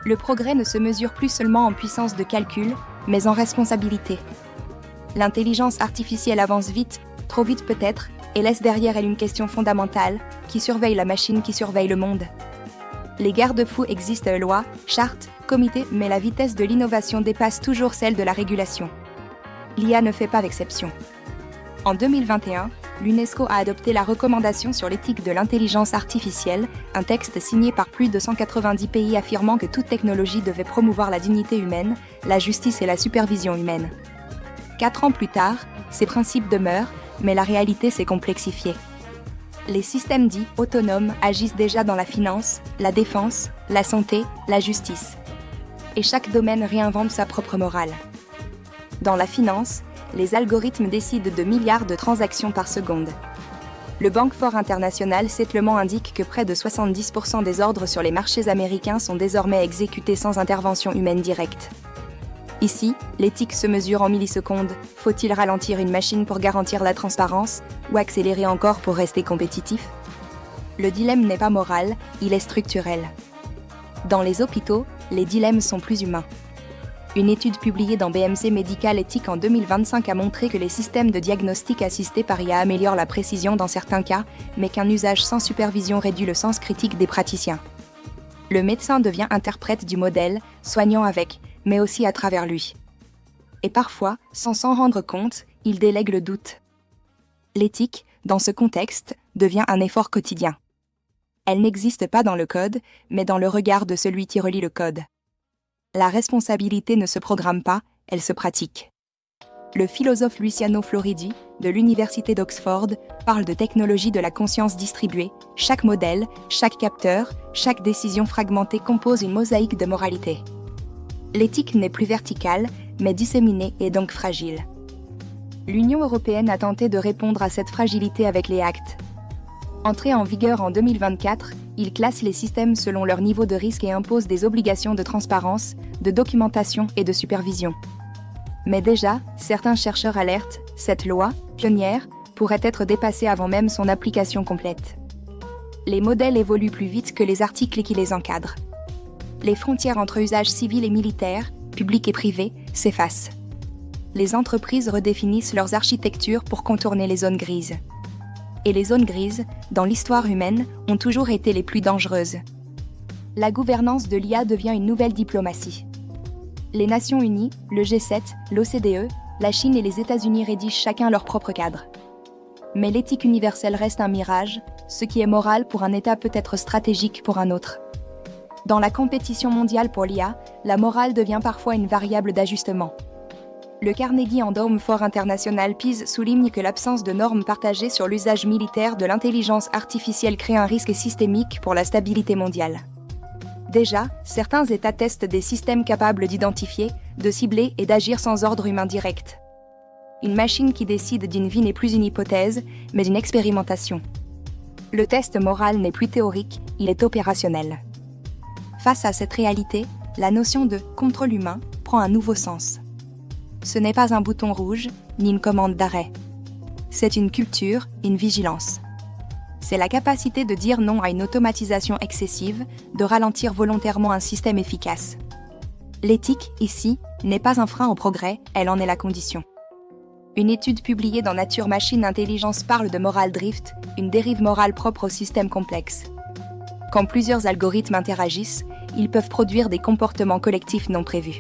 Le progrès ne se mesure plus seulement en puissance de calcul, mais en responsabilité. L'intelligence artificielle avance vite, trop vite peut-être, et laisse derrière elle une question fondamentale, qui surveille la machine qui surveille le monde. Les garde-fous existent, lois, chartes, comités, mais la vitesse de l'innovation dépasse toujours celle de la régulation. L'IA ne fait pas d'exception. En 2021, l'UNESCO a adopté la recommandation sur l'éthique de l'intelligence artificielle, un texte signé par plus de 190 pays affirmant que toute technologie devait promouvoir la dignité humaine, la justice et la supervision humaine. 4 ans plus tard, ces principes demeurent, mais la réalité s'est complexifiée. Les systèmes dits autonomes agissent déjà dans la finance, la défense, la santé, la justice. Et chaque domaine réinvente sa propre morale. Dans la finance, les algorithmes décident de milliards de transactions par seconde. Le Bank for International Settlement indique que près de 70% des ordres sur les marchés américains sont désormais exécutés sans intervention humaine directe. Ici, l'éthique se mesure en millisecondes. Faut-il ralentir une machine pour garantir la transparence, ou accélérer encore pour rester compétitif ? Le dilemme n'est pas moral, il est structurel. Dans les hôpitaux, les dilemmes sont plus humains. Une étude publiée dans BMC Medical Ethics en 2025 a montré que les systèmes de diagnostic assistés par IA améliorent la précision dans certains cas, mais qu'un usage sans supervision réduit le sens critique des praticiens. Le médecin devient interprète du modèle, soignant avec, mais aussi à travers lui. Et parfois, sans s'en rendre compte, il délègue le doute. L'éthique, dans ce contexte, devient un effort quotidien. Elle n'existe pas dans le code, mais dans le regard de celui qui relit le code. La responsabilité ne se programme pas, elle se pratique. Le philosophe Luciano Floridi, de l'Université d'Oxford, parle de technologie de la conscience distribuée. Chaque modèle, chaque capteur, chaque décision fragmentée compose une mosaïque de moralité. L'éthique n'est plus verticale, mais disséminée et donc fragile. L'Union européenne a tenté de répondre à cette fragilité avec les actes. Entré en vigueur en 2024, il classe les systèmes selon leur niveau de risque et impose des obligations de transparence, de documentation et de supervision. Mais déjà, certains chercheurs alertent, cette loi, pionnière, pourrait être dépassée avant même son application complète. Les modèles évoluent plus vite que les articles qui les encadrent. Les frontières entre usages civils et militaires, publics et privés, s'effacent. Les entreprises redéfinissent leurs architectures pour contourner les zones grises. Et les zones grises, dans l'histoire humaine, ont toujours été les plus dangereuses. La gouvernance de l'IA devient une nouvelle diplomatie. Les Nations Unies, le G7, l'OCDE, la Chine et les États-Unis rédigent chacun leur propre cadre. Mais l'éthique universelle reste un mirage, ce qui est moral pour un État peut être stratégique pour un autre. Dans la compétition mondiale pour l'IA, la morale devient parfois une variable d'ajustement. Le Carnegie Endowment for International Peace souligne que l'absence de normes partagées sur l'usage militaire de l'intelligence artificielle crée un risque systémique pour la stabilité mondiale. Déjà, certains États testent des systèmes capables d'identifier, de cibler et d'agir sans ordre humain direct. Une machine qui décide d'une vie n'est plus une hypothèse, mais une expérimentation. Le test moral n'est plus théorique, il est opérationnel. Face à cette réalité, la notion de « contrôle humain » prend un nouveau sens. Ce n'est pas un bouton rouge, ni une commande d'arrêt. C'est une culture, une vigilance. C'est la capacité de dire non à une automatisation excessive, de ralentir volontairement un système efficace. L'éthique, ici, n'est pas un frein au progrès, elle en est la condition. Une étude publiée dans Nature Machine Intelligence parle de moral drift, une dérive morale propre au système complexe. Quand plusieurs algorithmes interagissent, ils peuvent produire des comportements collectifs non prévus.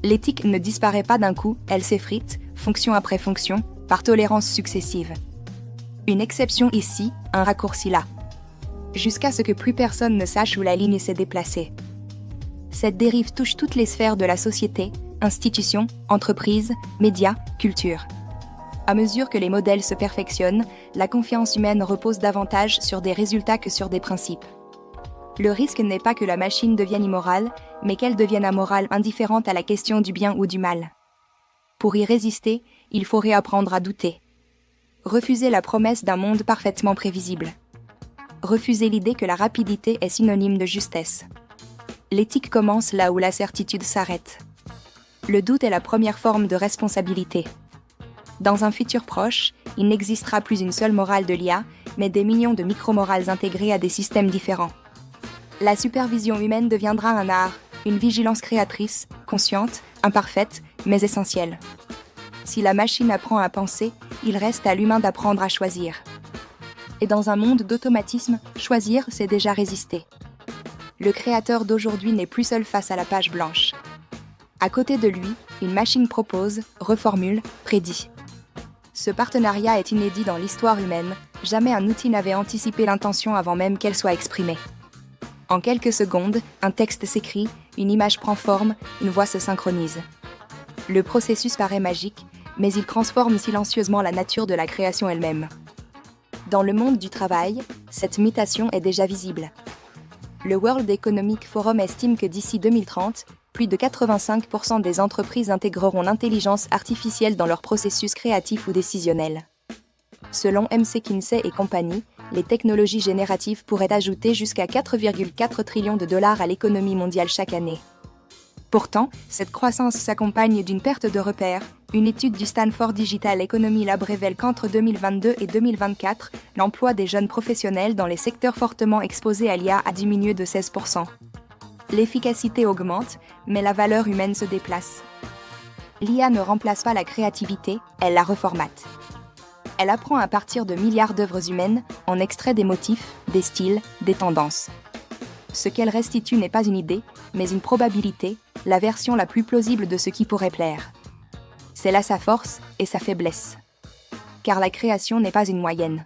L'éthique ne disparaît pas d'un coup, elle s'effrite, fonction après fonction, par tolérance successive. Une exception ici, un raccourci là. Jusqu'à ce que plus personne ne sache où la ligne s'est déplacée. Cette dérive touche toutes les sphères de la société, institutions, entreprises, médias, culture. À mesure que les modèles se perfectionnent, la confiance humaine repose davantage sur des résultats que sur des principes. Le risque n'est pas que la machine devienne immorale, mais qu'elle devienne amorale indifférente à la question du bien ou du mal. Pour y résister, il faut réapprendre à douter. Refuser la promesse d'un monde parfaitement prévisible. Refuser l'idée que la rapidité est synonyme de justesse. L'éthique commence là où la certitude s'arrête. Le doute est la première forme de responsabilité. Dans un futur proche, il n'existera plus une seule morale de l'IA, mais des millions de micro-morales intégrées à des systèmes différents. La supervision humaine deviendra un art, une vigilance créatrice, consciente, imparfaite, mais essentielle. Si la machine apprend à penser, il reste à l'humain d'apprendre à choisir. Et dans un monde d'automatisme, choisir, c'est déjà résister. Le créateur d'aujourd'hui n'est plus seul face à la page blanche. À côté de lui, une machine propose, reformule, prédit. Ce partenariat est inédit dans l'histoire humaine, jamais un outil n'avait anticipé l'intention avant même qu'elle soit exprimée. En quelques secondes, un texte s'écrit, une image prend forme, une voix se synchronise. Le processus paraît magique, mais il transforme silencieusement la nature de la création elle-même. Dans le monde du travail, cette mutation est déjà visible. Le World Economic Forum estime que d'ici 2030, plus de 85% des entreprises intégreront l'intelligence artificielle dans leur processus créatif ou décisionnel. Selon McKinsey et compagnie, les technologies génératives pourraient ajouter jusqu'à 4,4 trillions de dollars à l'économie mondiale chaque année. Pourtant, cette croissance s'accompagne d'une perte de repères. Une étude du Stanford Digital Economy Lab révèle qu'entre 2022 et 2024, l'emploi des jeunes professionnels dans les secteurs fortement exposés à l'IA a diminué de 16%. L'efficacité augmente, mais la valeur humaine se déplace. L'IA ne remplace pas la créativité, elle la reformate. Elle apprend à partir de milliards d'œuvres humaines, en extrait des motifs, des styles, des tendances. Ce qu'elle restitue n'est pas une idée, mais une probabilité, la version la plus plausible de ce qui pourrait plaire. C'est là sa force et sa faiblesse. Car la création n'est pas une moyenne.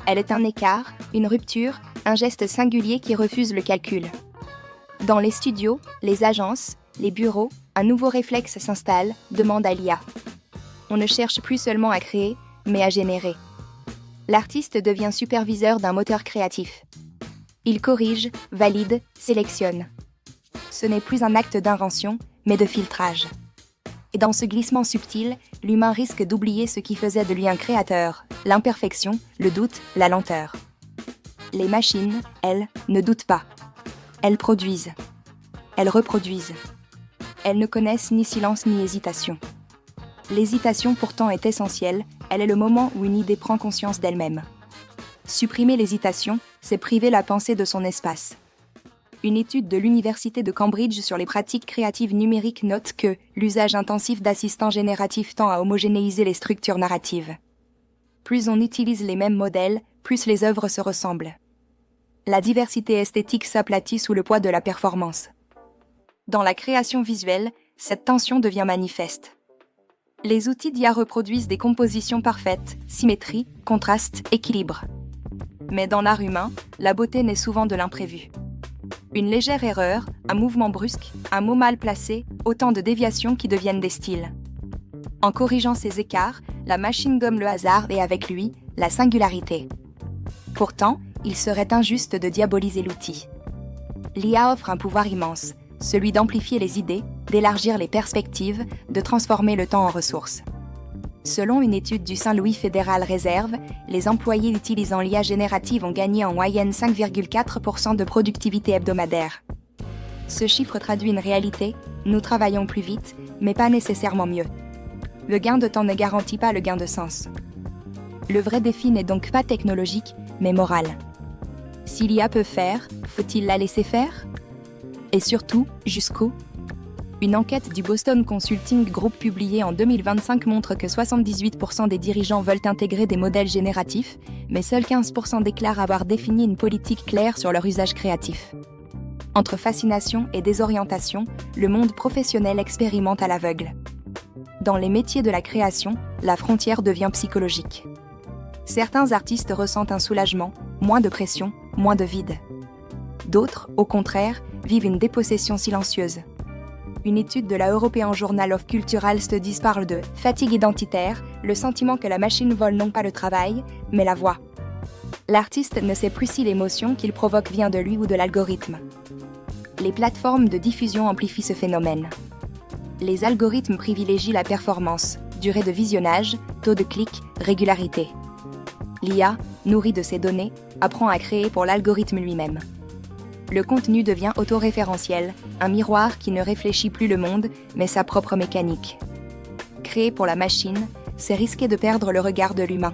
Elle est un écart, une rupture, un geste singulier qui refuse le calcul. Dans les studios, les agences, les bureaux, un nouveau réflexe s'installe, demande à l'IA. On ne cherche plus seulement à créer, mais à générer. L'artiste devient superviseur d'un moteur créatif. Il corrige, valide, sélectionne. Ce n'est plus un acte d'invention, mais de filtrage. Et dans ce glissement subtil, l'humain risque d'oublier ce qui faisait de lui un créateur, l'imperfection, le doute, la lenteur. Les machines, elles, ne doutent pas. Elles produisent. Elles reproduisent. Elles ne connaissent ni silence ni hésitation. L'hésitation pourtant est essentielle, elle est le moment où une idée prend conscience d'elle-même. Supprimer l'hésitation, c'est priver la pensée de son espace. Une étude de l'Université de Cambridge sur les pratiques créatives numériques note que l'usage intensif d'assistants génératifs tend à homogénéiser les structures narratives. Plus on utilise les mêmes modèles, plus les œuvres se ressemblent. La diversité esthétique s'aplatit sous le poids de la performance. Dans la création visuelle, cette tension devient manifeste. Les outils d'IA reproduisent des compositions parfaites, symétrie, contraste, équilibre. Mais dans l'art humain, la beauté naît souvent de l'imprévu. Une légère erreur, un mouvement brusque, un mot mal placé, autant de déviations qui deviennent des styles. En corrigeant ces écarts, la machine gomme le hasard et avec lui, la singularité. Pourtant, il serait injuste de diaboliser l'outil. L'IA offre un pouvoir immense, celui d'amplifier les idées, d'élargir les perspectives, de transformer le temps en ressources. Selon une étude du Saint-Louis Federal Reserve, les employés utilisant l'IA générative ont gagné en moyenne 5,4% de productivité hebdomadaire. Ce chiffre traduit une réalité, nous travaillons plus vite, mais pas nécessairement mieux. Le gain de temps ne garantit pas le gain de sens. Le vrai défi n'est donc pas technologique, mais moral. Si l'IA peut faire, faut-il la laisser faire ? Et surtout, jusqu'où ? Une enquête du Boston Consulting Group publiée en 2025 montre que 78% des dirigeants veulent intégrer des modèles génératifs, mais seuls 15% déclarent avoir défini une politique claire sur leur usage créatif. Entre fascination et désorientation, le monde professionnel expérimente à l'aveugle. Dans les métiers de la création, la frontière devient psychologique. Certains artistes ressentent un soulagement, moins de pression, moins de vide. D'autres, au contraire, vivent une dépossession silencieuse. Une étude de la European Journal of Cultural Studies parle de « fatigue identitaire », le sentiment que la machine vole non pas le travail, mais la voix. L'artiste ne sait plus si l'émotion qu'il provoque vient de lui ou de l'algorithme. Les plateformes de diffusion amplifient ce phénomène. Les algorithmes privilégient la performance, durée de visionnage, taux de clic, régularité. L'IA, nourrie de ces données, apprend à créer pour l'algorithme lui-même. Le contenu devient autoréférentiel, un miroir qui ne réfléchit plus le monde, mais sa propre mécanique. Créé pour la machine, c'est risquer de perdre le regard de l'humain.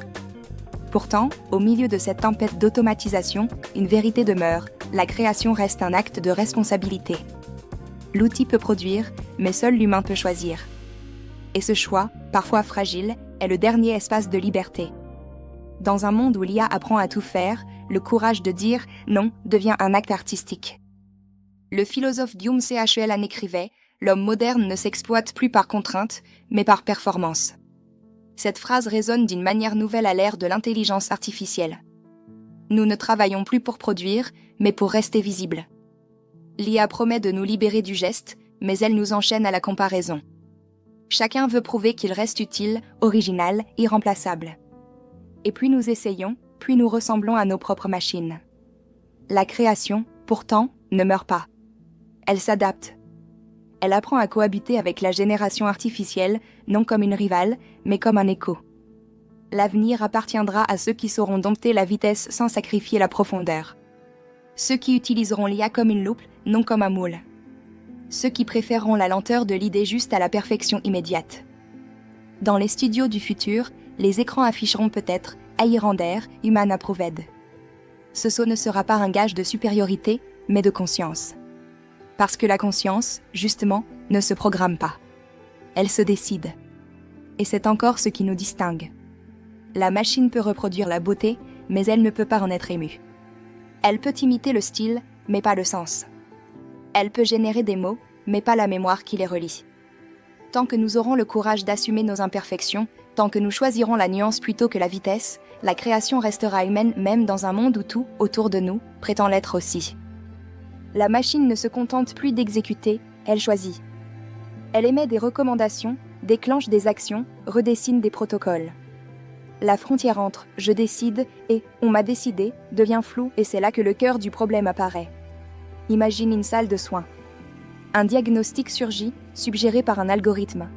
Pourtant, au milieu de cette tempête d'automatisation, une vérité demeure, la création reste un acte de responsabilité. L'outil peut produire, mais seul l'humain peut choisir. Et ce choix, parfois fragile, est le dernier espace de liberté. Dans un monde où l'IA apprend à tout faire, le courage de dire « non » devient un acte artistique. Le philosophe Byung-Chul Han écrivait « L'homme moderne ne s'exploite plus par contrainte, mais par performance ». Cette phrase résonne d'une manière nouvelle à l'ère de l'intelligence artificielle. Nous ne travaillons plus pour produire, mais pour rester visibles. L'IA promet de nous libérer du geste, mais elle nous enchaîne à la comparaison. Chacun veut prouver qu'il reste utile, original, irremplaçable. Et plus nous essayons, plus nous ressemblons à nos propres machines. La création, pourtant, ne meurt pas. Elle s'adapte. Elle apprend à cohabiter avec la génération artificielle, non comme une rivale, mais comme un écho. L'avenir appartiendra à ceux qui sauront dompter la vitesse sans sacrifier la profondeur. Ceux qui utiliseront l'IA comme une loupe, non comme un moule. Ceux qui préféreront la lenteur de l'idée juste à la perfection immédiate. Dans les studios du futur, les écrans afficheront peut-être « AI render, human approved ». Ce saut ne sera pas un gage de supériorité, mais de conscience. Parce que la conscience, justement, ne se programme pas. Elle se décide. Et c'est encore ce qui nous distingue. La machine peut reproduire la beauté, mais elle ne peut pas en être émue. Elle peut imiter le style, mais pas le sens. Elle peut générer des mots, mais pas la mémoire qui les relie. Tant que nous aurons le courage d'assumer nos imperfections, tant que nous choisirons la nuance plutôt que la vitesse, la création restera humaine même dans un monde où tout, autour de nous, prétend l'être aussi. La machine ne se contente plus d'exécuter, elle choisit. Elle émet des recommandations, déclenche des actions, redessine des protocoles. La frontière entre « je décide » et « on m'a décidé » devient floue et c'est là que le cœur du problème apparaît. Imagine une salle de soins. Un diagnostic surgit, suggéré par un algorithme.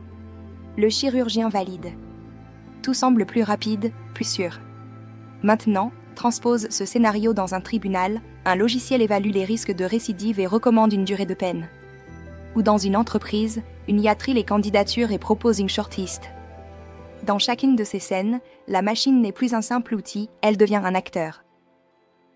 Le chirurgien valide. Tout semble plus rapide, plus sûr. Maintenant, transpose ce scénario dans un tribunal, un logiciel évalue les risques de récidive et recommande une durée de peine. Ou dans une entreprise, une IA trie les candidatures et propose une shortlist. Dans chacune de ces scènes, la machine n'est plus un simple outil, elle devient un acteur.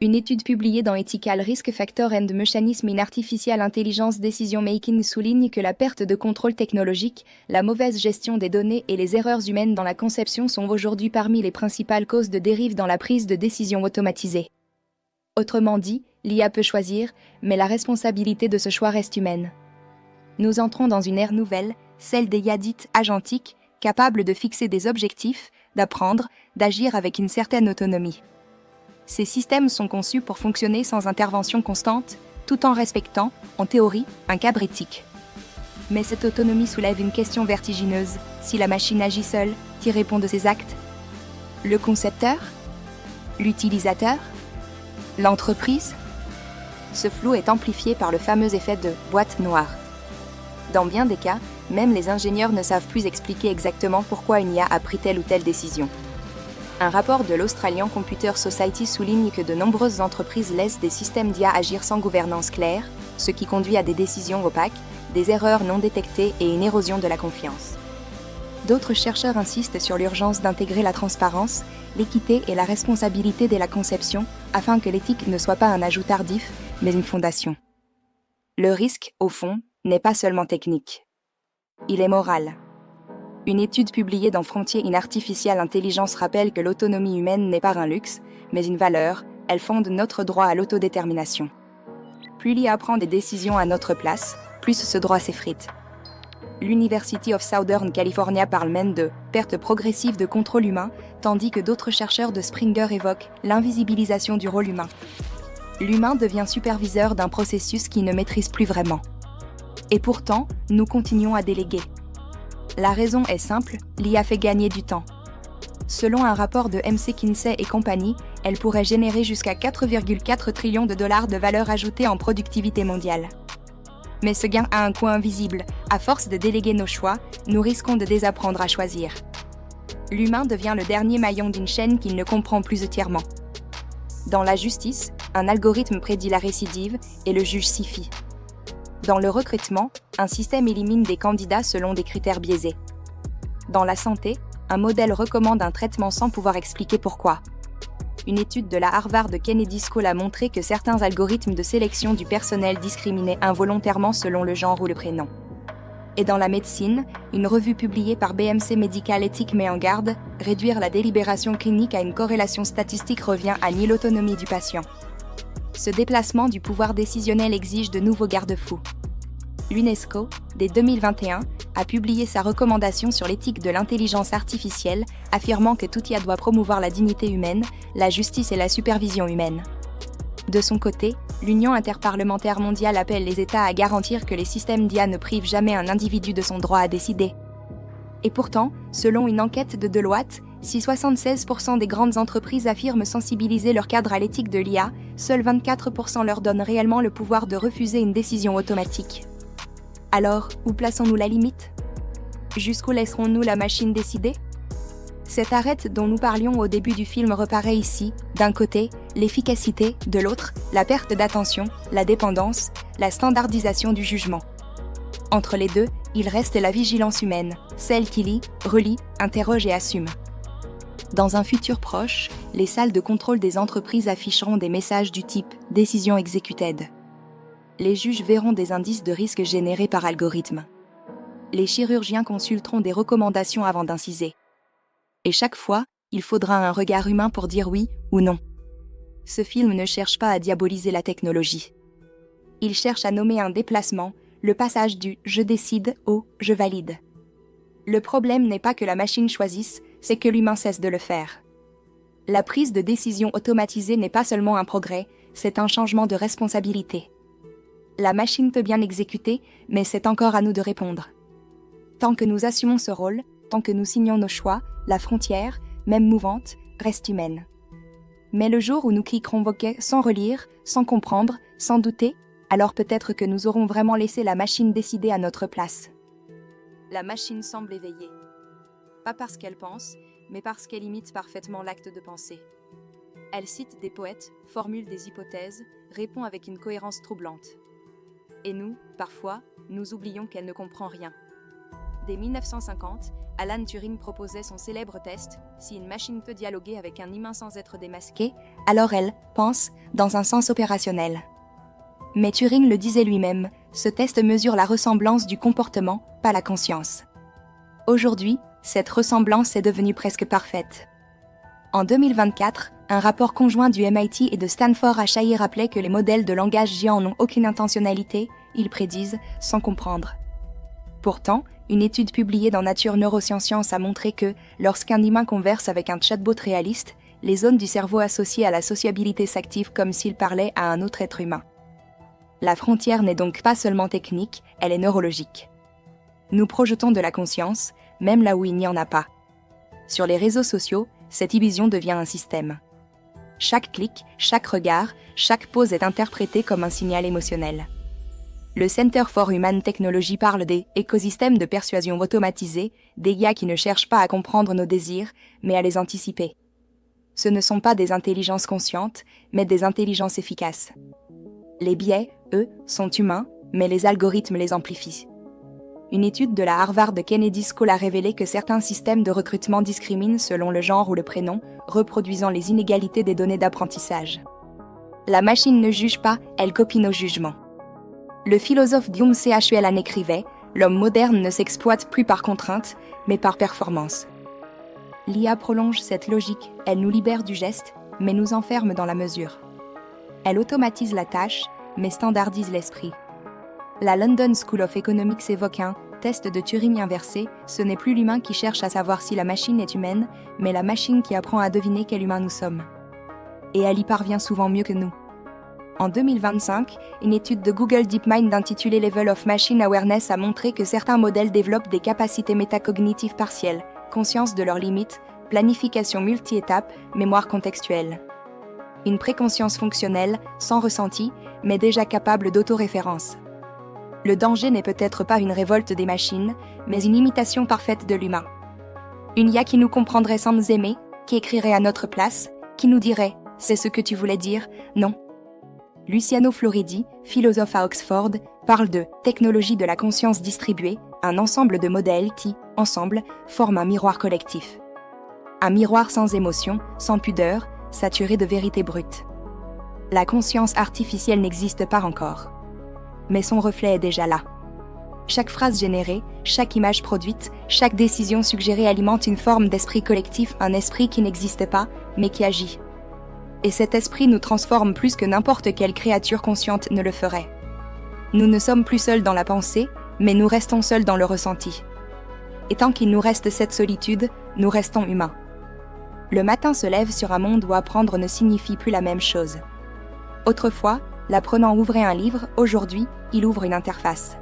Une étude publiée dans Ethical Risk Factor and Mechanism in Artificial Intelligence Decision Making souligne que la perte de contrôle technologique, la mauvaise gestion des données et les erreurs humaines dans la conception sont aujourd'hui parmi les principales causes de dérive dans la prise de décision automatisée. Autrement dit, l'IA peut choisir, mais la responsabilité de ce choix reste humaine. Nous entrons dans une ère nouvelle, celle des IA dites agentiques, capables de fixer des objectifs, d'apprendre, d'agir avec une certaine autonomie. Ces systèmes sont conçus pour fonctionner sans intervention constante, tout en respectant, en théorie, un cadre éthique. Mais cette autonomie soulève une question vertigineuse. Si la machine agit seule, qui répond de ses actes ? Le concepteur ? L'utilisateur ? L'entreprise ? Ce flou est amplifié par le fameux effet de « boîte noire ». Dans bien des cas, même les ingénieurs ne savent plus expliquer exactement pourquoi une IA a pris telle ou telle décision. Un rapport de l'Australian Computer Society souligne que de nombreuses entreprises laissent des systèmes d'IA agir sans gouvernance claire, ce qui conduit à des décisions opaques, des erreurs non détectées et une érosion de la confiance. D'autres chercheurs insistent sur l'urgence d'intégrer la transparence, l'équité et la responsabilité dès la conception, afin que l'éthique ne soit pas un ajout tardif, mais une fondation. Le risque, au fond, n'est pas seulement technique. Il est moral. Une étude publiée dans Frontier in Artificial Intelligence rappelle que l'autonomie humaine n'est pas un luxe, mais une valeur, elle fonde notre droit à l'autodétermination. Plus l'IA prend des décisions à notre place, plus ce droit s'effrite. L'University of Southern California parle même de « perte progressive de contrôle humain », tandis que d'autres chercheurs de Springer évoquent l'invisibilisation du rôle humain. L'humain devient superviseur d'un processus qu'il ne maîtrise plus vraiment. Et pourtant, nous continuons à déléguer. La raison est simple, l'IA fait gagner du temps. Selon un rapport de MC Kinsey et compagnie, elle pourrait générer jusqu'à 4,4 trillions de dollars de valeur ajoutée en productivité mondiale. Mais ce gain a un coût invisible. À force de déléguer nos choix, nous risquons de désapprendre à choisir. L'humain devient le dernier maillon d'une chaîne qu'il ne comprend plus entièrement. Dans la justice, un algorithme prédit la récidive et le juge s'y fie. Dans le recrutement, un système élimine des candidats selon des critères biaisés. Dans la santé, un modèle recommande un traitement sans pouvoir expliquer pourquoi. Une étude de la Harvard Kennedy School a montré que certains algorithmes de sélection du personnel discriminaient involontairement selon le genre ou le prénom. Et dans la médecine, une revue publiée par BMC Medical Ethics met en garde, réduire la délibération clinique à une corrélation statistique revient à nier l'autonomie du patient. Ce déplacement du pouvoir décisionnel exige de nouveaux garde-fous. L'UNESCO, dès 2021, a publié sa recommandation sur l'éthique de l'intelligence artificielle, affirmant que tout IA doit promouvoir la dignité humaine, la justice et la supervision humaine. De son côté, l'Union interparlementaire mondiale appelle les États à garantir que les systèmes d'IA ne privent jamais un individu de son droit à décider. Et pourtant, selon une enquête de Deloitte, si 76% des grandes entreprises affirment sensibiliser leur cadre à l'éthique de l'IA, seuls 24% leur donnent réellement le pouvoir de refuser une décision automatique. Alors, où plaçons-nous la limite ? Jusqu'où laisserons-nous la machine décider ? Cet arrêt dont nous parlions au début du film reparaît ici, d'un côté, l'efficacité, de l'autre, la perte d'attention, la dépendance, la standardisation du jugement. Entre les deux, il reste la vigilance humaine, celle qui lit, relit, interroge et assume. Dans un futur proche, les salles de contrôle des entreprises afficheront des messages du type « Décision executed ». Les juges verront des indices de risque générés par algorithme. Les chirurgiens consulteront des recommandations avant d'inciser. Et chaque fois, il faudra un regard humain pour dire oui ou non. Ce film ne cherche pas à diaboliser la technologie. Il cherche à nommer un déplacement, le passage du « je décide » au « je valide ». Le problème n'est pas que la machine choisisse, c'est que l'humain cesse de le faire. La prise de décision automatisée n'est pas seulement un progrès, c'est un changement de responsabilité. La machine peut bien exécuter, mais c'est encore à nous de répondre. Tant que nous assumons ce rôle, tant que nous signons nos choix, la frontière, même mouvante, reste humaine. Mais le jour où nous cliquerons OK sans relire, sans comprendre, sans douter, alors peut-être que nous aurons vraiment laissé la machine décider à notre place. La machine semble éveillée. Pas parce qu'elle pense, mais parce qu'elle imite parfaitement l'acte de penser. Elle cite des poètes, formule des hypothèses, répond avec une cohérence troublante. Et nous, parfois, nous oublions qu'elle ne comprend rien. Dès 1950, Alan Turing proposait son célèbre test « Si une machine peut dialoguer avec un humain sans être démasquée, alors elle pense dans un sens opérationnel ». Mais Turing le disait lui-même, ce test mesure la ressemblance du comportement, pas la conscience. Aujourd'hui, cette ressemblance est devenue presque parfaite. En 2024, un rapport conjoint du MIT et de Stanford a failli rappeler que les modèles de langage géants n'ont aucune intentionnalité, ils prédisent sans comprendre. Pourtant, une étude publiée dans Nature Neurosciences a montré que, lorsqu'un humain converse avec un chatbot réaliste, les zones du cerveau associées à la sociabilité s'activent comme s'il parlait à un autre être humain. La frontière n'est donc pas seulement technique, elle est neurologique. Nous projetons de la conscience, même là où il n'y en a pas. Sur les réseaux sociaux, cette illusion devient un système. Chaque clic, chaque regard, chaque pause est interprété comme un signal émotionnel. Le Center for Human Technology parle des écosystèmes de persuasion automatisés, des IA qui ne cherchent pas à comprendre nos désirs, mais à les anticiper. Ce ne sont pas des intelligences conscientes, mais des intelligences efficaces. Les biais, eux, sont humains, mais les algorithmes les amplifient. Une étude de la Harvard Kennedy School a révélé que certains systèmes de recrutement discriminent selon le genre ou le prénom, reproduisant les inégalités des données d'apprentissage. La machine ne juge pas, elle copie nos jugements. Le philosophe Byung-Chul Han écrivait « L'homme moderne ne s'exploite plus par contrainte, mais par performance ». L'IA prolonge cette logique, elle nous libère du geste, mais nous enferme dans la mesure. Elle automatise la tâche, mais standardise l'esprit. La London School of Economics évoque un test de Turing inversé, ce n'est plus l'humain qui cherche à savoir si la machine est humaine, mais la machine qui apprend à deviner quel humain nous sommes. Et elle y parvient souvent mieux que nous. En 2025, une étude de Google DeepMind intitulée Level of Machine Awareness a montré que certains modèles développent des capacités métacognitives partielles, conscience de leurs limites, planification multi-étapes, mémoire contextuelle. Une préconscience fonctionnelle, sans ressenti, mais déjà capable d'autoréférence. Le danger n'est peut-être pas une révolte des machines, mais une imitation parfaite de l'humain. Une IA qui nous comprendrait sans nous aimer, qui écrirait à notre place, qui nous dirait « c'est ce que tu voulais dire, non ». Luciano Floridi, philosophe à Oxford, parle de « technologie de la conscience distribuée », un ensemble de modèles qui, ensemble, forment un miroir collectif. Un miroir sans émotion, sans pudeur, saturé de vérité brute. La conscience artificielle n'existe pas encore. Mais son reflet est déjà là. Chaque phrase générée, chaque image produite, chaque décision suggérée alimente une forme d'esprit collectif, un esprit qui n'existe pas, mais qui agit. Et cet esprit nous transforme plus que n'importe quelle créature consciente ne le ferait. Nous ne sommes plus seuls dans la pensée, mais nous restons seuls dans le ressenti. Et tant qu'il nous reste cette solitude, nous restons humains. Le matin se lève sur un monde où apprendre ne signifie plus la même chose. Autrefois, l'apprenant ouvrait un livre, aujourd'hui, il ouvre une interface.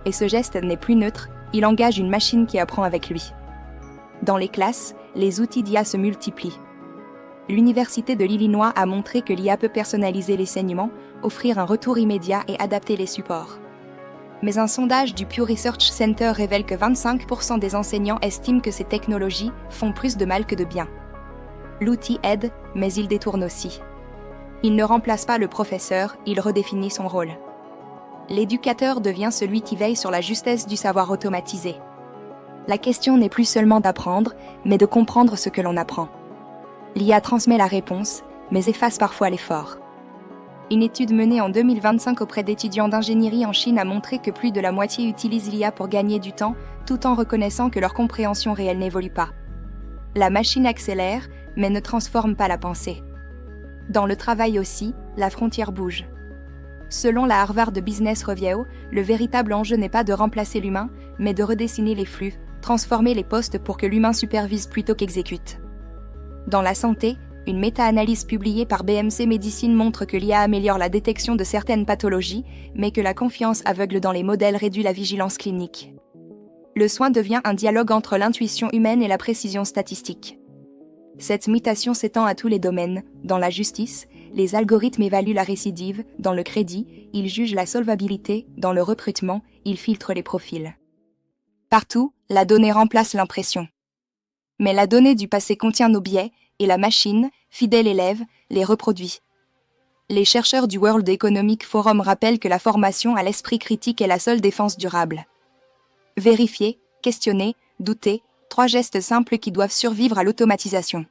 Et ce geste n'est plus neutre, il engage une machine qui apprend avec lui. Dans les classes, les outils d'IA se multiplient. L'Université de l'Illinois a montré que l'IA peut personnaliser l'enseignement, offrir un retour immédiat et adapter les supports. Mais un sondage du Pew Research Center révèle que 25% des enseignants estiment que ces technologies font plus de mal que de bien. L'outil aide, mais il détourne aussi. Il ne remplace pas le professeur, il redéfinit son rôle. L'éducateur devient celui qui veille sur la justesse du savoir automatisé. La question n'est plus seulement d'apprendre, mais de comprendre ce que l'on apprend. L'IA transmet la réponse, mais efface parfois l'effort. Une étude menée en 2025 auprès d'étudiants d'ingénierie en Chine a montré que plus de la moitié utilisent l'IA pour gagner du temps, tout en reconnaissant que leur compréhension réelle n'évolue pas. La machine accélère, mais ne transforme pas la pensée. Dans le travail aussi, la frontière bouge. Selon la Harvard Business Review, le véritable enjeu n'est pas de remplacer l'humain, mais de redessiner les flux, transformer les postes pour que l'humain supervise plutôt qu'exécute. Dans la santé, une méta-analyse publiée par BMC Medicine montre que l'IA améliore la détection de certaines pathologies, mais que la confiance aveugle dans les modèles réduit la vigilance clinique. Le soin devient un dialogue entre l'intuition humaine et la précision statistique. Cette mutation s'étend à tous les domaines. Dans la justice, les algorithmes évaluent la récidive, dans le crédit, ils jugent la solvabilité, dans le recrutement, ils filtrent les profils. Partout, la donnée remplace l'impression. Mais la donnée du passé contient nos biais, et la machine, fidèle élève, les reproduit. Les chercheurs du World Economic Forum rappellent que la formation à l'esprit critique est la seule défense durable. Vérifier, questionner, douter, 3 gestes simples qui doivent survivre à l'automatisation.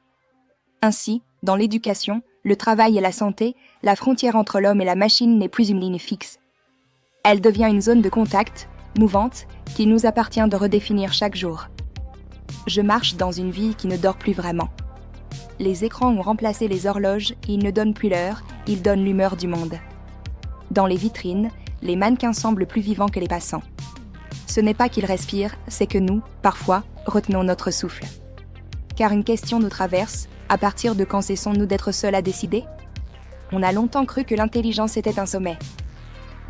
Ainsi, dans l'éducation, le travail et la santé, la frontière entre l'homme et la machine n'est plus une ligne fixe. Elle devient une zone de contact, mouvante, qu'il nous appartient de redéfinir chaque jour. Je marche dans une ville qui ne dort plus vraiment. Les écrans ont remplacé les horloges, ils ne donnent plus l'heure, ils donnent l'humeur du monde. Dans les vitrines, les mannequins semblent plus vivants que les passants. Ce n'est pas qu'ils respirent, c'est que nous, parfois, retenons notre souffle. Car une question nous traverse, à partir de quand cessons-nous d'être seuls à décider ? On a longtemps cru que l'intelligence était un sommet.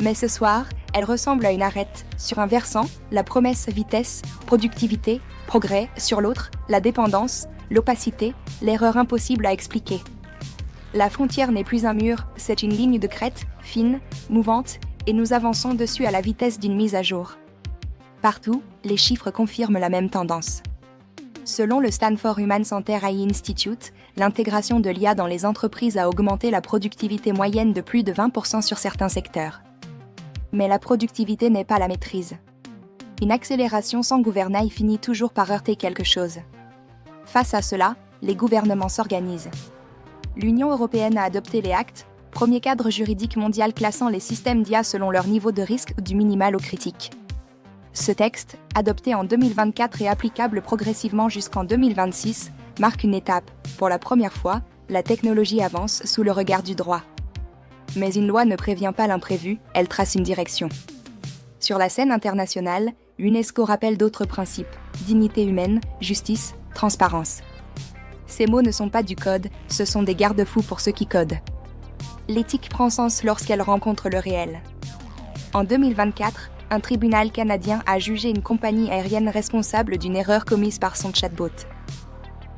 Mais ce soir, elle ressemble à une arête. Sur un versant, la promesse vitesse, productivité, progrès, sur l'autre, la dépendance, l'opacité, l'erreur impossible à expliquer. La frontière n'est plus un mur, c'est une ligne de crête, fine, mouvante, et nous avançons dessus à la vitesse d'une mise à jour. Partout, les chiffres confirment la même tendance. Selon le Stanford Human Center AI Institute, l'intégration de l'IA dans les entreprises a augmenté la productivité moyenne de plus de 20% sur certains secteurs. Mais la productivité n'est pas la maîtrise. Une accélération sans gouvernail finit toujours par heurter quelque chose. Face à cela, les gouvernements s'organisent. L'Union européenne a adopté les actes, premier cadre juridique mondial classant les systèmes d'IA selon leur niveau de risque du minimal au critique. Ce texte, adopté en 2024 et applicable progressivement jusqu'en 2026, marque une étape. Pour la première fois, la technologie avance sous le regard du droit. Mais une loi ne prévient pas l'imprévu, elle trace une direction. Sur la scène internationale, l'UNESCO rappelle d'autres principes, dignité humaine, justice, transparence. Ces mots ne sont pas du code, ce sont des garde-fous pour ceux qui codent. L'éthique prend sens lorsqu'elle rencontre le réel. En 2024, un tribunal canadien a jugé une compagnie aérienne responsable d'une erreur commise par son chatbot.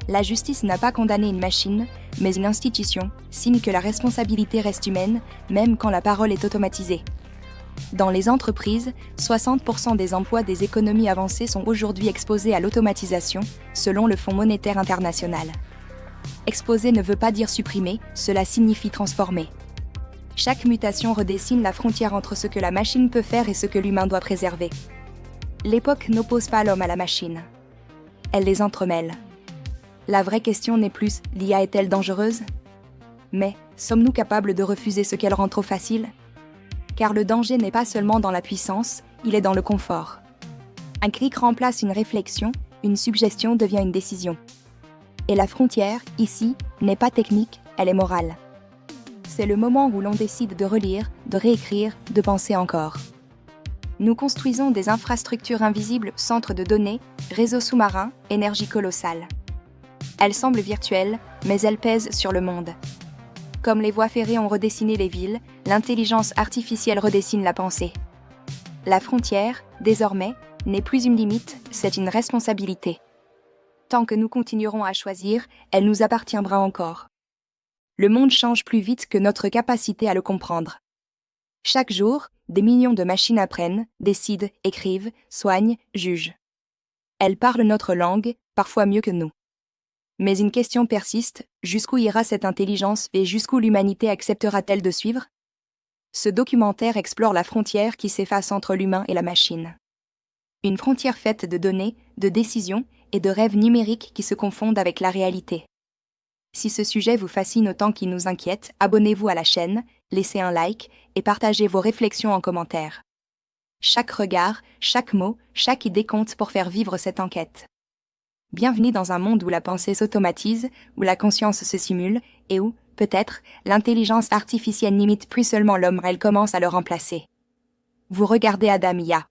La justice n'a pas condamné une machine, mais une institution, signe que la responsabilité reste humaine, même quand la parole est automatisée. Dans les entreprises, 60% des emplois des économies avancées sont aujourd'hui exposés à l'automatisation, selon le Fonds monétaire international. Exposer ne veut pas dire supprimer, cela signifie transformer. Chaque mutation redessine la frontière entre ce que la machine peut faire et ce que l'humain doit préserver. L'époque n'oppose pas l'homme à la machine. Elle les entremêle. La vraie question n'est plus « l'IA est-elle dangereuse ?» mais « sommes-nous capables de refuser ce qu'elle rend trop facile ?» Car le danger n'est pas seulement dans la puissance, il est dans le confort. Un clic remplace une réflexion, une suggestion devient une décision. Et la frontière, ici, n'est pas technique, elle est morale. C'est le moment où l'on décide de relire, de réécrire, de penser encore. Nous construisons des infrastructures invisibles, centres de données, réseaux sous-marins, énergie colossale. Elles semblent virtuelles, mais elles pèsent sur le monde. Comme les voies ferrées ont redessiné les villes, l'intelligence artificielle redessine la pensée. La frontière, désormais, n'est plus une limite, c'est une responsabilité. Tant que nous continuerons à choisir, elle nous appartiendra encore. Le monde change plus vite que notre capacité à le comprendre. Chaque jour, des millions de machines apprennent, décident, écrivent, soignent, jugent. Elles parlent notre langue, parfois mieux que nous. Mais une question persiste, jusqu'où ira cette intelligence et jusqu'où l'humanité acceptera-t-elle de suivre ? Ce documentaire explore la frontière qui s'efface entre l'humain et la machine. Une frontière faite de données, de décisions et de rêves numériques qui se confondent avec la réalité. Si ce sujet vous fascine autant qu'il nous inquiète, abonnez-vous à la chaîne, laissez un like et partagez vos réflexions en commentaire. Chaque regard, chaque mot, chaque idée compte pour faire vivre cette enquête. Bienvenue dans un monde où la pensée s'automatise, où la conscience se simule, et où, peut-être, l'intelligence artificielle n'imite plus seulement l'homme, elle commence à le remplacer. Vous regardez Adam IA.